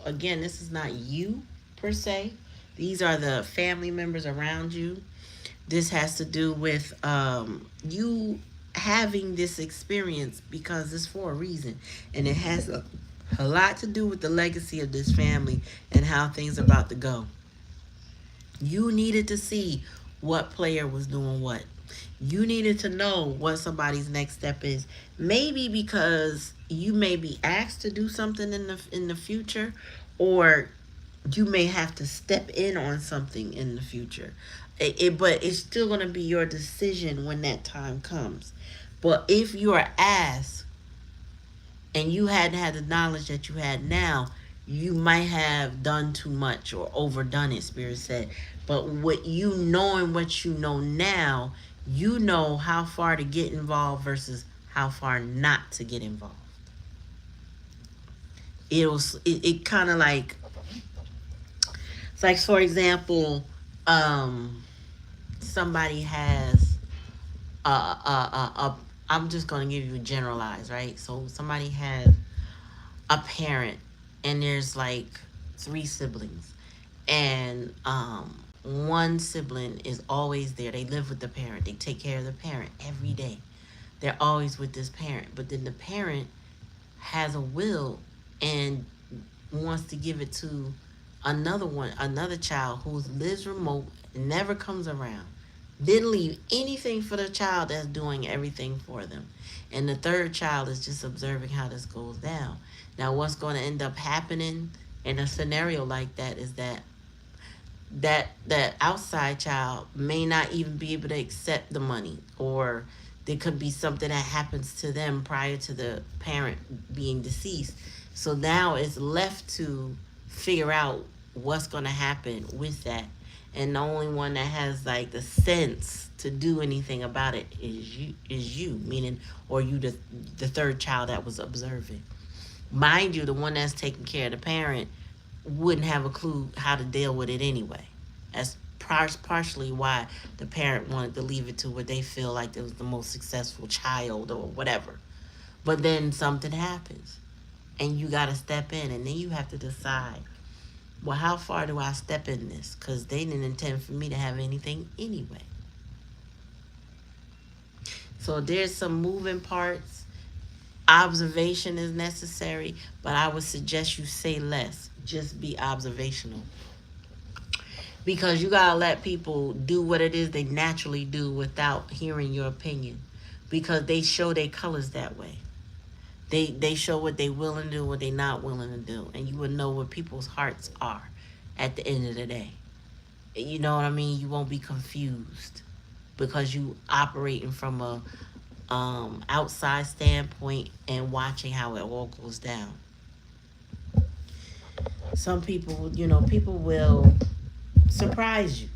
again, this is not you per se. These are the family members around you. This has to do with you having this experience because it's for a reason. And it has a lot to do with the legacy of this family and how things are about to go. You needed to see what player was doing what. You needed to know what somebody's next step is. Maybe because you may be asked to do something in the future, or you may have to step in on something in the future. But it's still going to be your decision when that time comes. But if you are asked and you hadn't had the knowledge that you had now, you might have done too much or overdone it, Spirit said. But what you knowing what you know now, you know how far to get involved versus how far not to get involved. It kind of like, it's like, for example, somebody has I'm just going to give you a generalized, right? So somebody has a parent and there's like three siblings, and one sibling is always there. They live with the parent. They take care of the parent every day. They're always with this parent. But then the parent has a will and wants to give it to another child who lives remote, never comes around, didn't leave anything for the child that's doing everything for them. And the third child is just observing how this goes down. Now, what's going to end up happening in a scenario like that is that outside child may not even be able to accept the money, or there could be something that happens to them prior to the parent being deceased. So now it's left to figure out what's going to happen with that, and the only one that has like the sense to do anything about it is you, meaning, or you, the third child that was observing. Mind you, the one that's taking care of the parent wouldn't have a clue how to deal with it anyway. That's partially why the parent wanted to leave it to where they feel like it was the most successful child or whatever. But then something happens and you got to step in, and then you have to decide, well, how far do I step in this? Because they didn't intend for me to have anything anyway. So there's some moving parts. Observation is necessary, but I would suggest you say less. Just be observational. Because you gotta let people do what it is they naturally do without hearing your opinion. Because they show their colors that way. They show what they willing to do, what they not willing to do. And you would know what people's hearts are at the end of the day. You know what I mean? You won't be confused because you operating from a outside standpoint and watching how it all goes down. Some people, people will surprise you,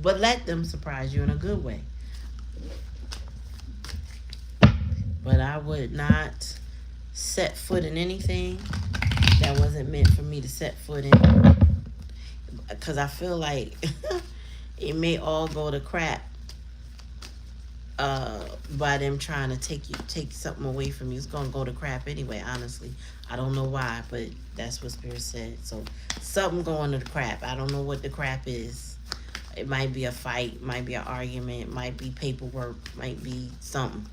but let them surprise you in a good way. But I would not set foot in anything that wasn't meant for me to set foot in, because I feel like it may all go to crap by them trying to take something away from you. It's gonna go to crap anyway, honestly. I don't know why, but that's what Spirit said. So something going to the crap. I don't know what the crap is. It might be a fight, might be an argument, might be paperwork, might be something.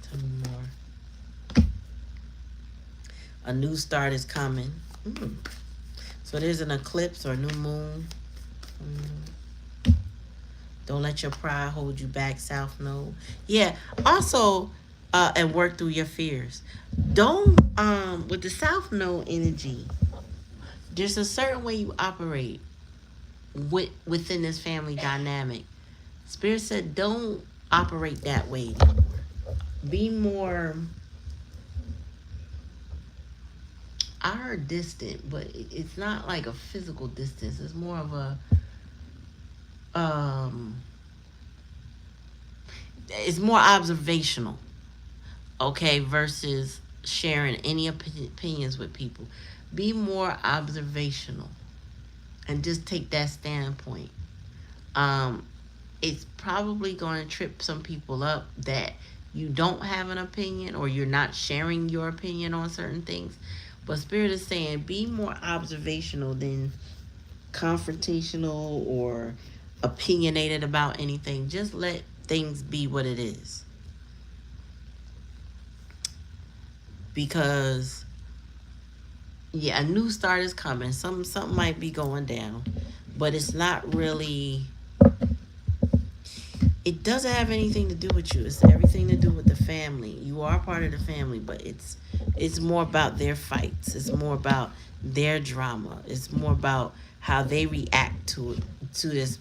Tell me more. A new start is coming. So there's an eclipse or new moon. Don't let your pride hold you back, South Node. Yeah. Also, and work through your fears. Don't with the South Node energy, there's a certain way you operate within this family dynamic. Spirit said don't operate that way anymore. Be more, I heard distant, but it's not like a physical distance. It's more of a it's more observational, okay, versus sharing any opinions with people. Be more observational and just take that standpoint. It's probably going to trip some people up that you don't have an opinion or you're not sharing your opinion on certain things. But Spirit is saying be more observational than confrontational or opinionated about anything. Just let things be what it is. Because a new start is coming. Something might be going down, but it's not really, it doesn't have anything to do with you. It's everything to do with the family. You are part of the family, but it's It's more about their fights. It's more about their drama. It's more about how they react to this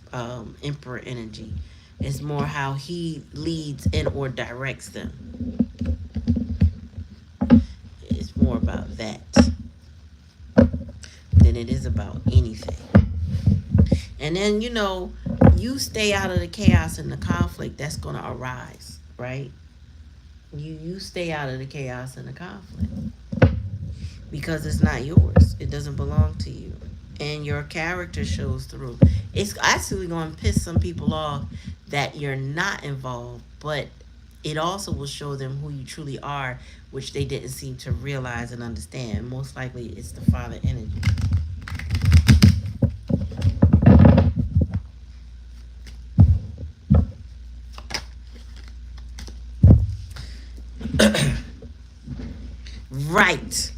emperor energy. It's more how he leads and or directs them. It's more about that than it is about anything. And then, you stay out of the chaos and the conflict that's going to arise, right? You stay out of the chaos and the conflict because it's not yours. It doesn't belong to you. And your character shows through. It's actually going to piss some people off that you're not involved, but it also will show them who you truly are, which they didn't seem to realize and understand. Most likely it's the father energy. Right.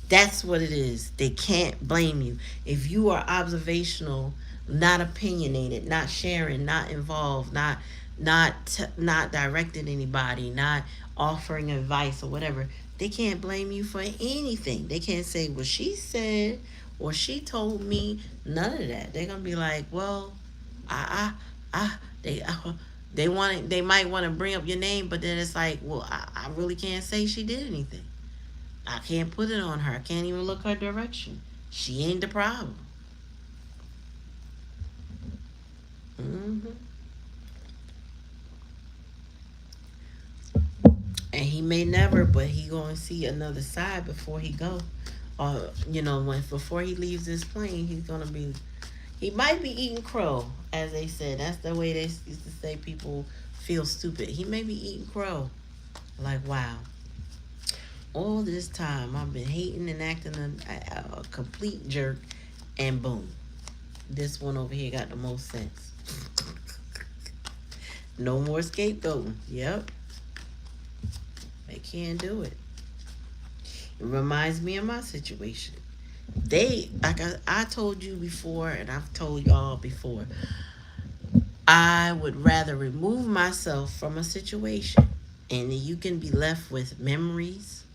That's what it is. They can't blame you. If you are observational, not opinionated, not sharing, not involved, not directing anybody, not offering advice or whatever, they can't blame you for anything. They can't say, well, she said or she told me. None of that. They're gonna be like, well, they they might want to bring up your name, but then it's like, well, I really can't say she did anything. I can't put it on her. I can't even look her direction. She ain't the problem. hmm And he may never, but he gonna see another side before he go. Or when before he leaves this plane, he's gonna be. He might be eating crow, as they said. That's the way they used to say people feel stupid. He may be eating crow. Like, wow. All this time I've been hating and acting a complete jerk, and boom, this one over here got the most sense. No more scapegoating. Yep, they can't do it. It reminds me of my situation. They, like I told you before, and I've told y'all before, I would rather remove myself from a situation, and you can be left with memories,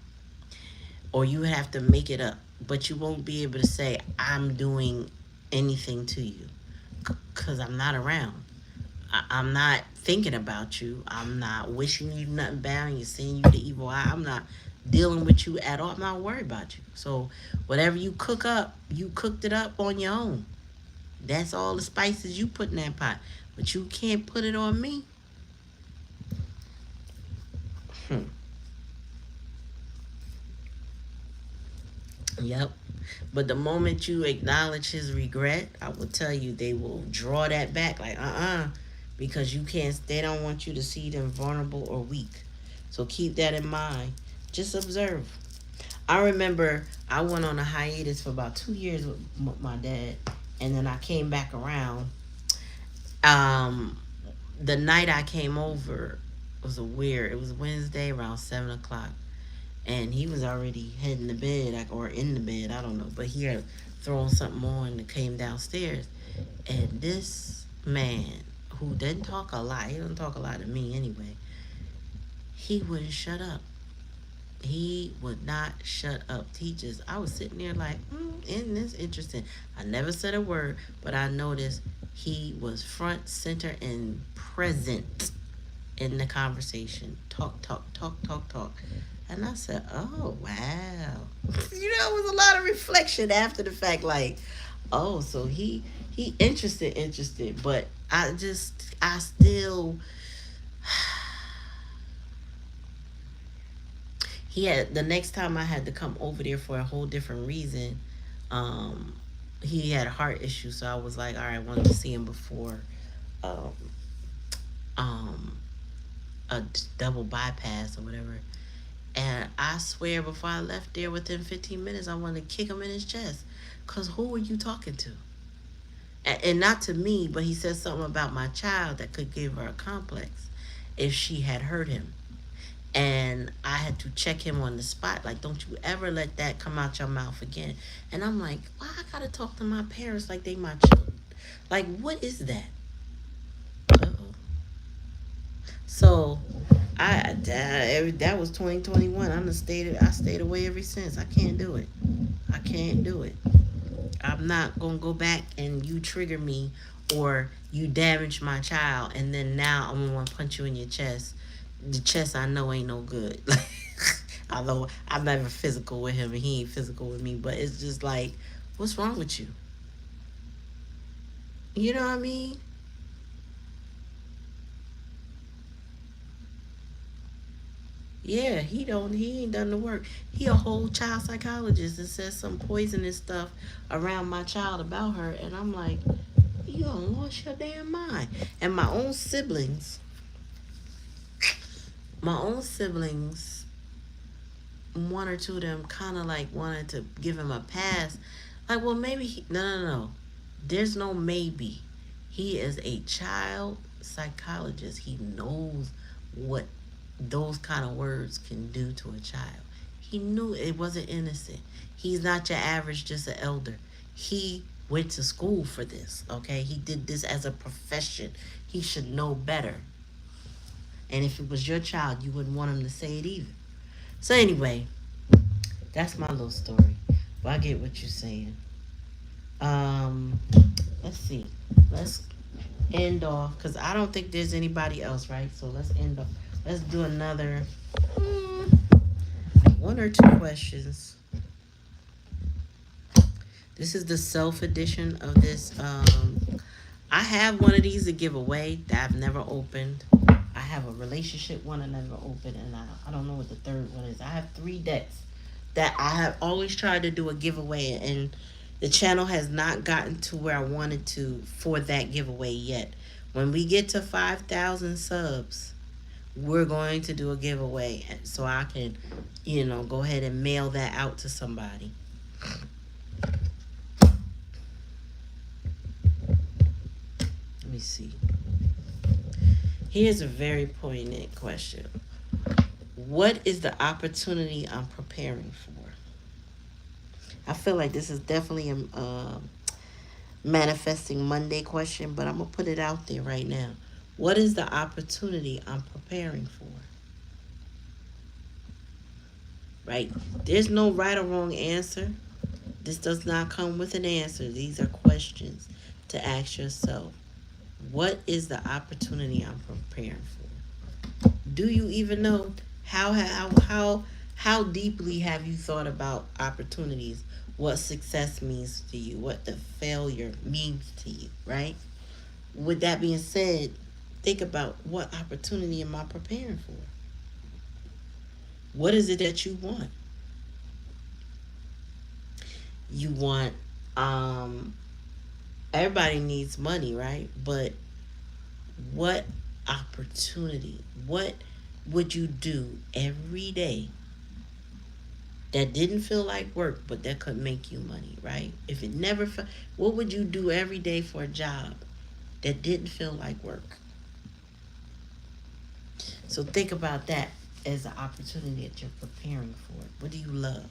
or you have to make it up, but you won't be able to say I'm doing anything to you because I'm not around. I'm not thinking about you. I'm not wishing you nothing bad and you're seeing you the evil eye. I'm not dealing with you at all. I'm not worried about you. So whatever you cook up, you cooked it up on your own. That's all the spices you put in that pot, but you can't put it on me. Hmm. Yep. But the moment you acknowledge his regret, I will tell you they will draw that back like because you can't, they don't want you to see them vulnerable or weak. So keep that in mind. Just observe. I remember I went on a hiatus for about 2 years with my dad, and then I came back around. Um, the night I came over was it was Wednesday around 7 o'clock, and he was already heading to bed, like, or in the bed, I don't know, but he had thrown something on and came downstairs, and this man who didn't talk a lot, he doesn't talk a lot to me anyway, he wouldn't shut up. He would not shut up. I was sitting there like, isn't this interesting? I never said a word, but I noticed he was front, center, and present in the conversation. Talk, talk, talk, talk, talk. And I said, oh, wow. It was a lot of reflection after the fact, like, oh, so he interested, but I still, the next time I had to come over there for a whole different reason, um, he had a heart issue, so I was like, all right, I wanted to see him before um, um, a double bypass or whatever. And I swear, before I left there, within 15 minutes, I wanted to kick him in his chest. Because who were you talking to? And not to me, but he said something about my child that could give her a complex if she had hurt him. And I had to check him on the spot. Like, don't you ever let that come out your mouth again. And I'm like, why I gotta talk to my parents like they my children? Like, what is that? Uh-oh. So That was 2021. I stayed away ever since. I can't do it. I can't do it. I'm not gonna go back and you trigger me or you damage my child and then now I'm gonna punch you in your chest. The chest I know ain't no good. Although I'm never physical with him and he ain't physical with me, but it's just like, what's wrong with you? You know what I mean? Yeah, he ain't done the work. He a whole child psychologist and says some poisonous stuff around my child about her and I'm like, you done lost your damn mind. And my own siblings, one or two of them kind of like wanted to give him a pass. Like, well, maybe no. There's no maybe. He is a child psychologist. He knows what those kind of words can do to a child. He knew it wasn't innocent. He's not your average, just an elder. He went to school for this, okay? He did this as a profession. He should know better. And if it was your child, you wouldn't want him to say it either. So anyway, that's my little story. But I get what you're saying. Um, let's see. Let's end off because I don't think there's anybody else, right? So let's end off. Let's do another one or two questions. This is the self edition of this. I have one of these to give away that I've never opened. I have a relationship one I never opened, and I don't know what the third one is. I have 3 decks that I have always tried to do a giveaway, and the channel has not gotten to where I wanted to for that giveaway yet. When we get to 5,000 subs, we're going to do a giveaway so I can, go ahead and mail that out to somebody. Let me see. Here's a very poignant question. What is the opportunity I'm preparing for? I feel like this is definitely a manifesting Monday question, but I'm going to put it out there right now. What is the opportunity I'm preparing for? Right? There's no right or wrong answer. This does not come with an answer. These are questions to ask yourself. What is the opportunity I'm preparing for? Do you even know how deeply have you thought about opportunities? What success means to you? What the failure means to you, right? With that being said, think about what opportunity am I preparing for? What is it that you want? You want everybody needs money, right? But what opportunity? What would you do every day that didn't feel like work, but that could make you money, right? If it never felt, what would you do every day for a job that didn't feel like work? So think about that as an opportunity that you're preparing for. What do you love?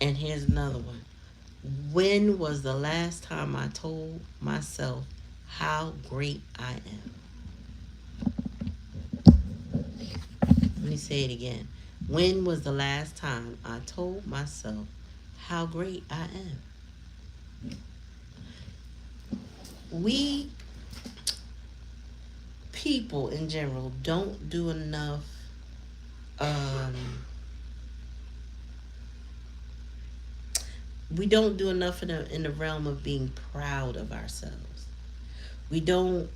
And here's another one. When was the last time I told myself how great I am? Let me say it again. When was the last time I told myself how great I am? We people in general don't do enough we don't do enough in the realm of being proud of ourselves. We don't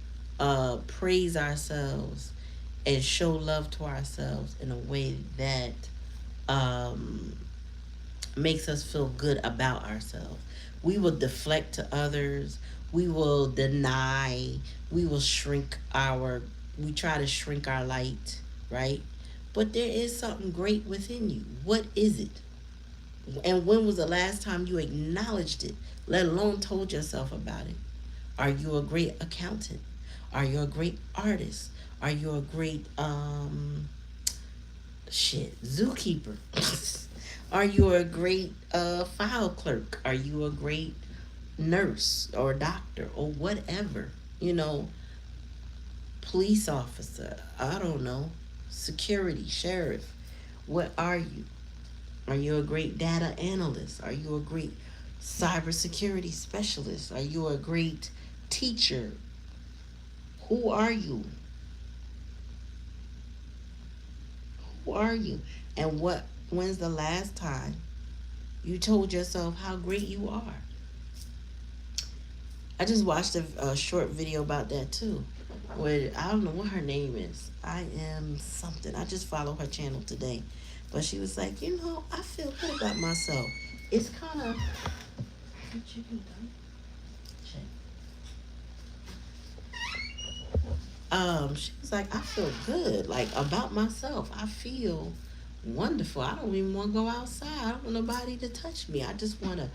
praise ourselves and show love to ourselves in a way that makes us feel good about ourselves. We will deflect to others. We will deny. We try to shrink our light, right? But there is something great within you. What is it? And when was the last time you acknowledged it, let alone told yourself about it? Are you a great accountant? Are you a great artist? Are you a great zookeeper? Are you a great file clerk? Are you a great nurse or doctor or whatever, you know, police officer, I don't know, security, sheriff. What are you? Are you a great data analyst? Are you a great cybersecurity specialist? Are you a great teacher? Who are you? Who are you? And when's the last time you told yourself how great you are? I just watched a short video about that too. Where I don't know what her name is. I am something. I just follow her channel today. But she was like, I feel good about myself. It's kind of. What you do, done? Check. She was like, I feel good, like about myself. I feel wonderful. I don't even want to go outside. I don't want nobody to touch me. I just want to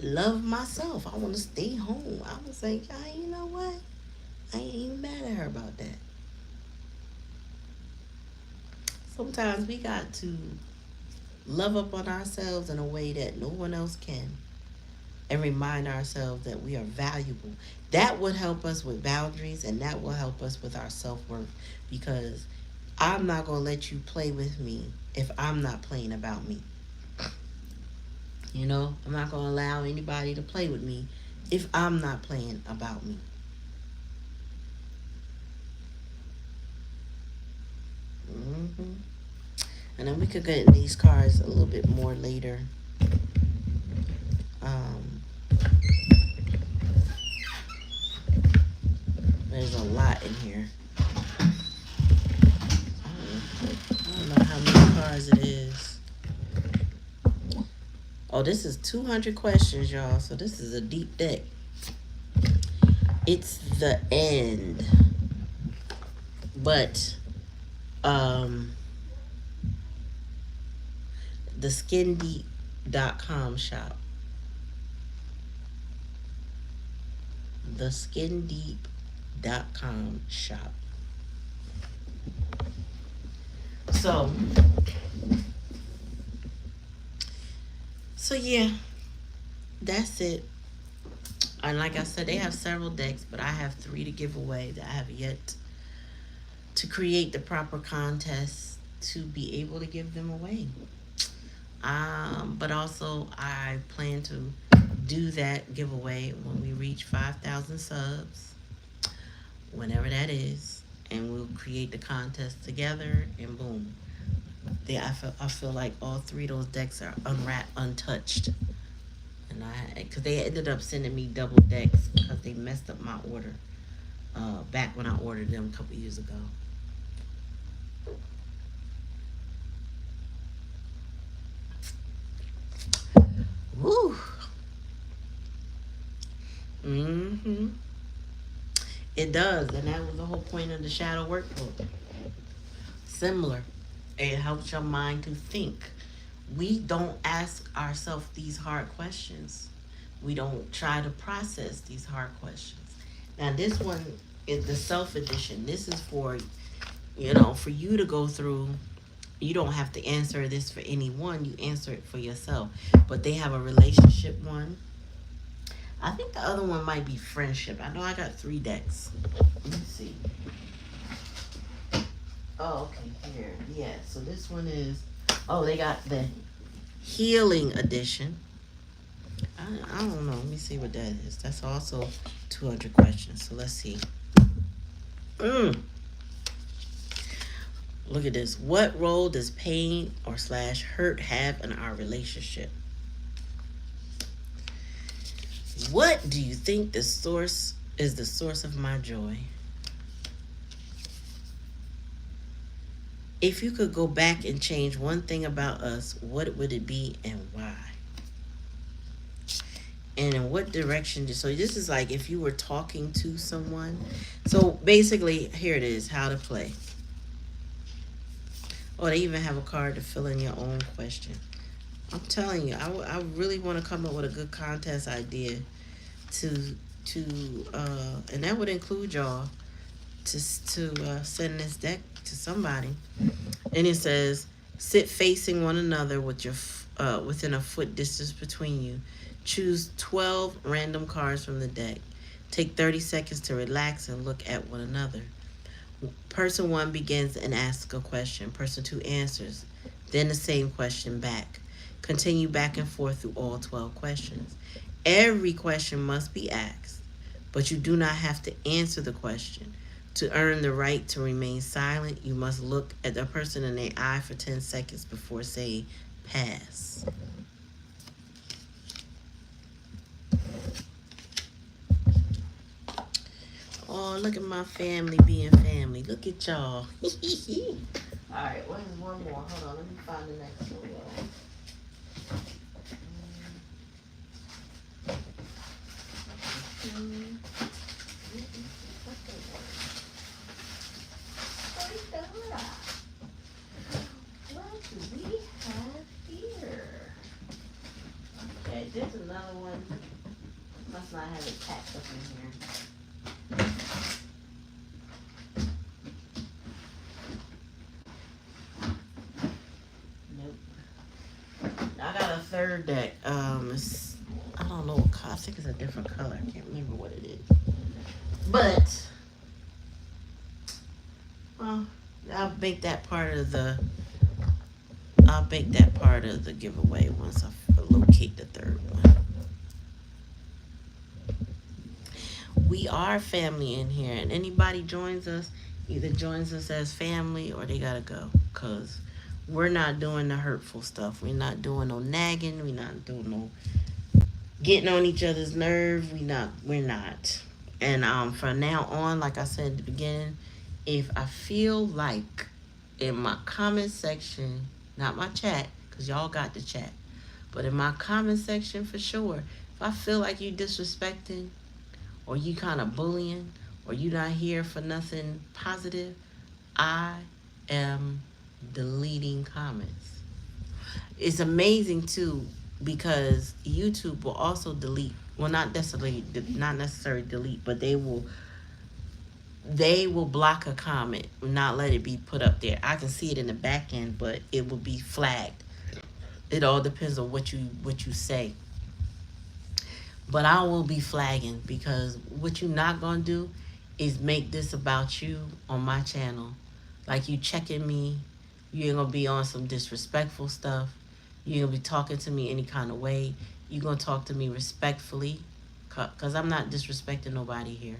love myself. I want to stay home. I was like, you know what? I ain't even mad at her about that. Sometimes we got to love up on ourselves in a way that no one else can and remind ourselves that we are valuable. That would help us with boundaries, and that will help us with our self-worth, because I'm not going to let you play with me if I'm not playing about me. I'm not going to allow anybody to play with me if I'm not playing about me. Mm-hmm. And then we could get in these cards a little bit more later. There's a lot in here. I don't know how many cards it is. Oh, this is 200 questions, y'all. So this is a deep deck. It's the end. But the skindeep.com shop. The skindeep.com shop. So yeah, that's it. And like I said, they have several decks, but I have 3 to give away that I have yet to create the proper contest to be able to give them away. But also I plan to do that giveaway when we reach 5,000 subs, whenever that is, and we'll create the contest together, and boom. I feel like all 3 of those decks are unwrapped, untouched, and because they ended up sending me double decks because they messed up my order back when I ordered them a couple years ago. Woo. Mm-hmm. It does, and that was the whole point of the shadow workbook. Similar. It helps your mind to think. We don't ask ourselves these hard questions. We don't try to process these hard questions. Now, this one is the self edition. This is for you to go through. You don't have to answer this for anyone. You answer it for yourself. But they have a relationship one. I think the other one might be friendship. I know I got 3 decks. Let me see. Oh, okay, here. Yeah, so this one is, they got the healing edition. I don't know. Let me see what that is. That's also 200 questions. So let's see. Look at this. What role does pain or / hurt have in our relationship? What do you think the source of my joy? If you could go back and change one thing about us, what would it be and why? And in what direction? So this is like if you were talking to someone. So basically, here it is, how to play. Oh, they even have a card to fill in your own question. I'm telling you, I really want to come up with a good contest idea and that would include y'all to send this deck to somebody. And it says, sit facing one another with your within a foot distance between you. Choose 12 random cards from the deck. Take 30 seconds to relax and look at one another. Person 1 begins and asks a question. Person 2 answers, then the same question back. Continue back and forth through all 12 questions. Every question must be asked, but you do not have to answer the question. To earn the right to remain silent, you must look at the person in their eye for 10 seconds before saying pass. Oh, look at my family being family. Look at y'all. Alright, where's one more? Hold on, let me find the next one, y'all. What do we have here? Okay, there's another one. Must not have it packed up in here. Nope. I got a third deck. I don't know what color. I think it's a different color. I can't remember what it is. But well, I'll make that part of the giveaway once I locate the third one. We are family in here, and anybody joins us, either joins us as family or they gotta go, cause we're not doing the hurtful stuff. We're not doing no nagging. We're not doing no getting on each other's nerve. We're not. And from now on, like I said at the beginning, if I feel like in my comment section, not my chat, because y'all got the chat, but in my comment section for sure, if I feel like you disrespecting or you kind of bullying or you not here for nothing positive, I am deleting comments. It's amazing too, because YouTube will also delete, well, not necessarily delete, but they will block a comment, not let it be put up there. I can see it in the back end, but it will be flagged. It all depends on what you say. But I will be flagging, because what you're not gonna do is make this about you on my channel. Like, you checking me, you ain't gonna be on some disrespectful stuff. You ain't gonna be talking to me any kind of way. You gonna talk to me respectfully, cause I'm not disrespecting nobody here.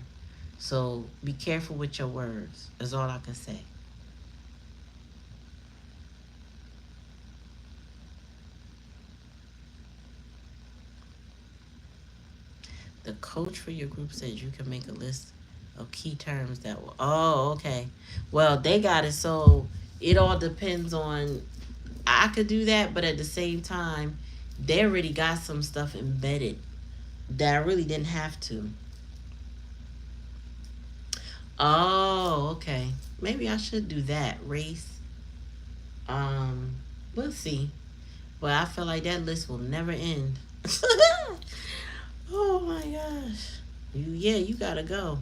So be careful with your words. That's all I can say. The coach for your group says you can make a list of key terms that will. Oh, okay. Well, they got it. So it all depends on. I could do that, but at the same time, they already got some stuff embedded that I really didn't have to. Oh, okay. Maybe I should do that. Race. We'll see. But I feel like that list will never end. Oh my gosh. You gotta go.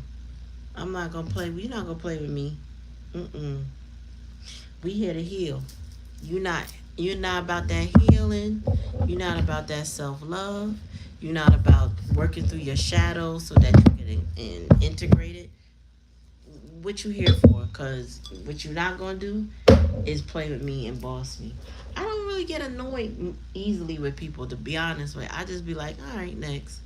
I'm not gonna play. You're not gonna play with me. We here to heal. You're not about that healing. You're not about that self-love. You're not about working through your shadows so that you can integrate it. What you here for? Because what you're not going to do is play with me and boss me. I don't really get annoyed easily with people, to be honest with you. I just be like, all right, next.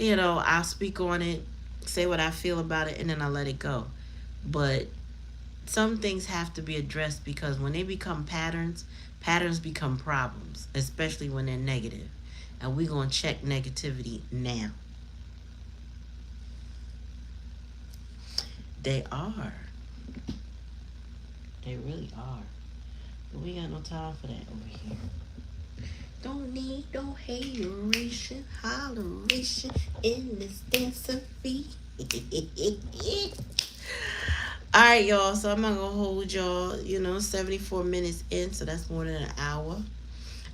I'll speak on it, say what I feel about it, and then I let it go. But some things have to be addressed, because when they become patterns become problems, especially when they're negative. And we're going to check negativity now. They are. They really are. But we got no time for that over here. Don't need no hateration, holleration in this dancery. Alright, y'all. So I'm not going to hold y'all, 74 minutes in. So that's more than an hour.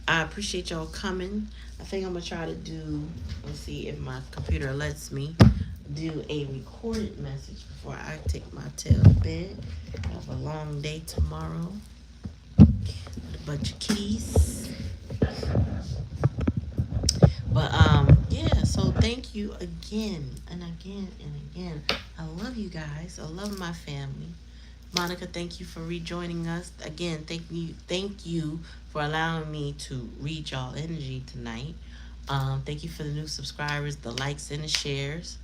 I appreciate y'all coming. I think I'm going to try to let's see if my computer lets me do a recorded message before I take my tail to bed. I have a long day tomorrow with a bunch of kitties. But thank you again and again and again. I love you guys. I love my family. Monica, thank you for rejoining us. Again, thank you for allowing me to read y'all energy tonight. Thank you for the new subscribers, the likes and the shares.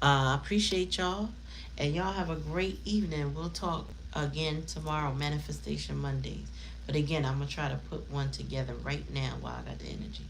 I appreciate y'all. And y'all have a great evening. We'll talk again tomorrow, Manifestation Mondays. But again, I'm gonna try to put one together right now while I got the energy.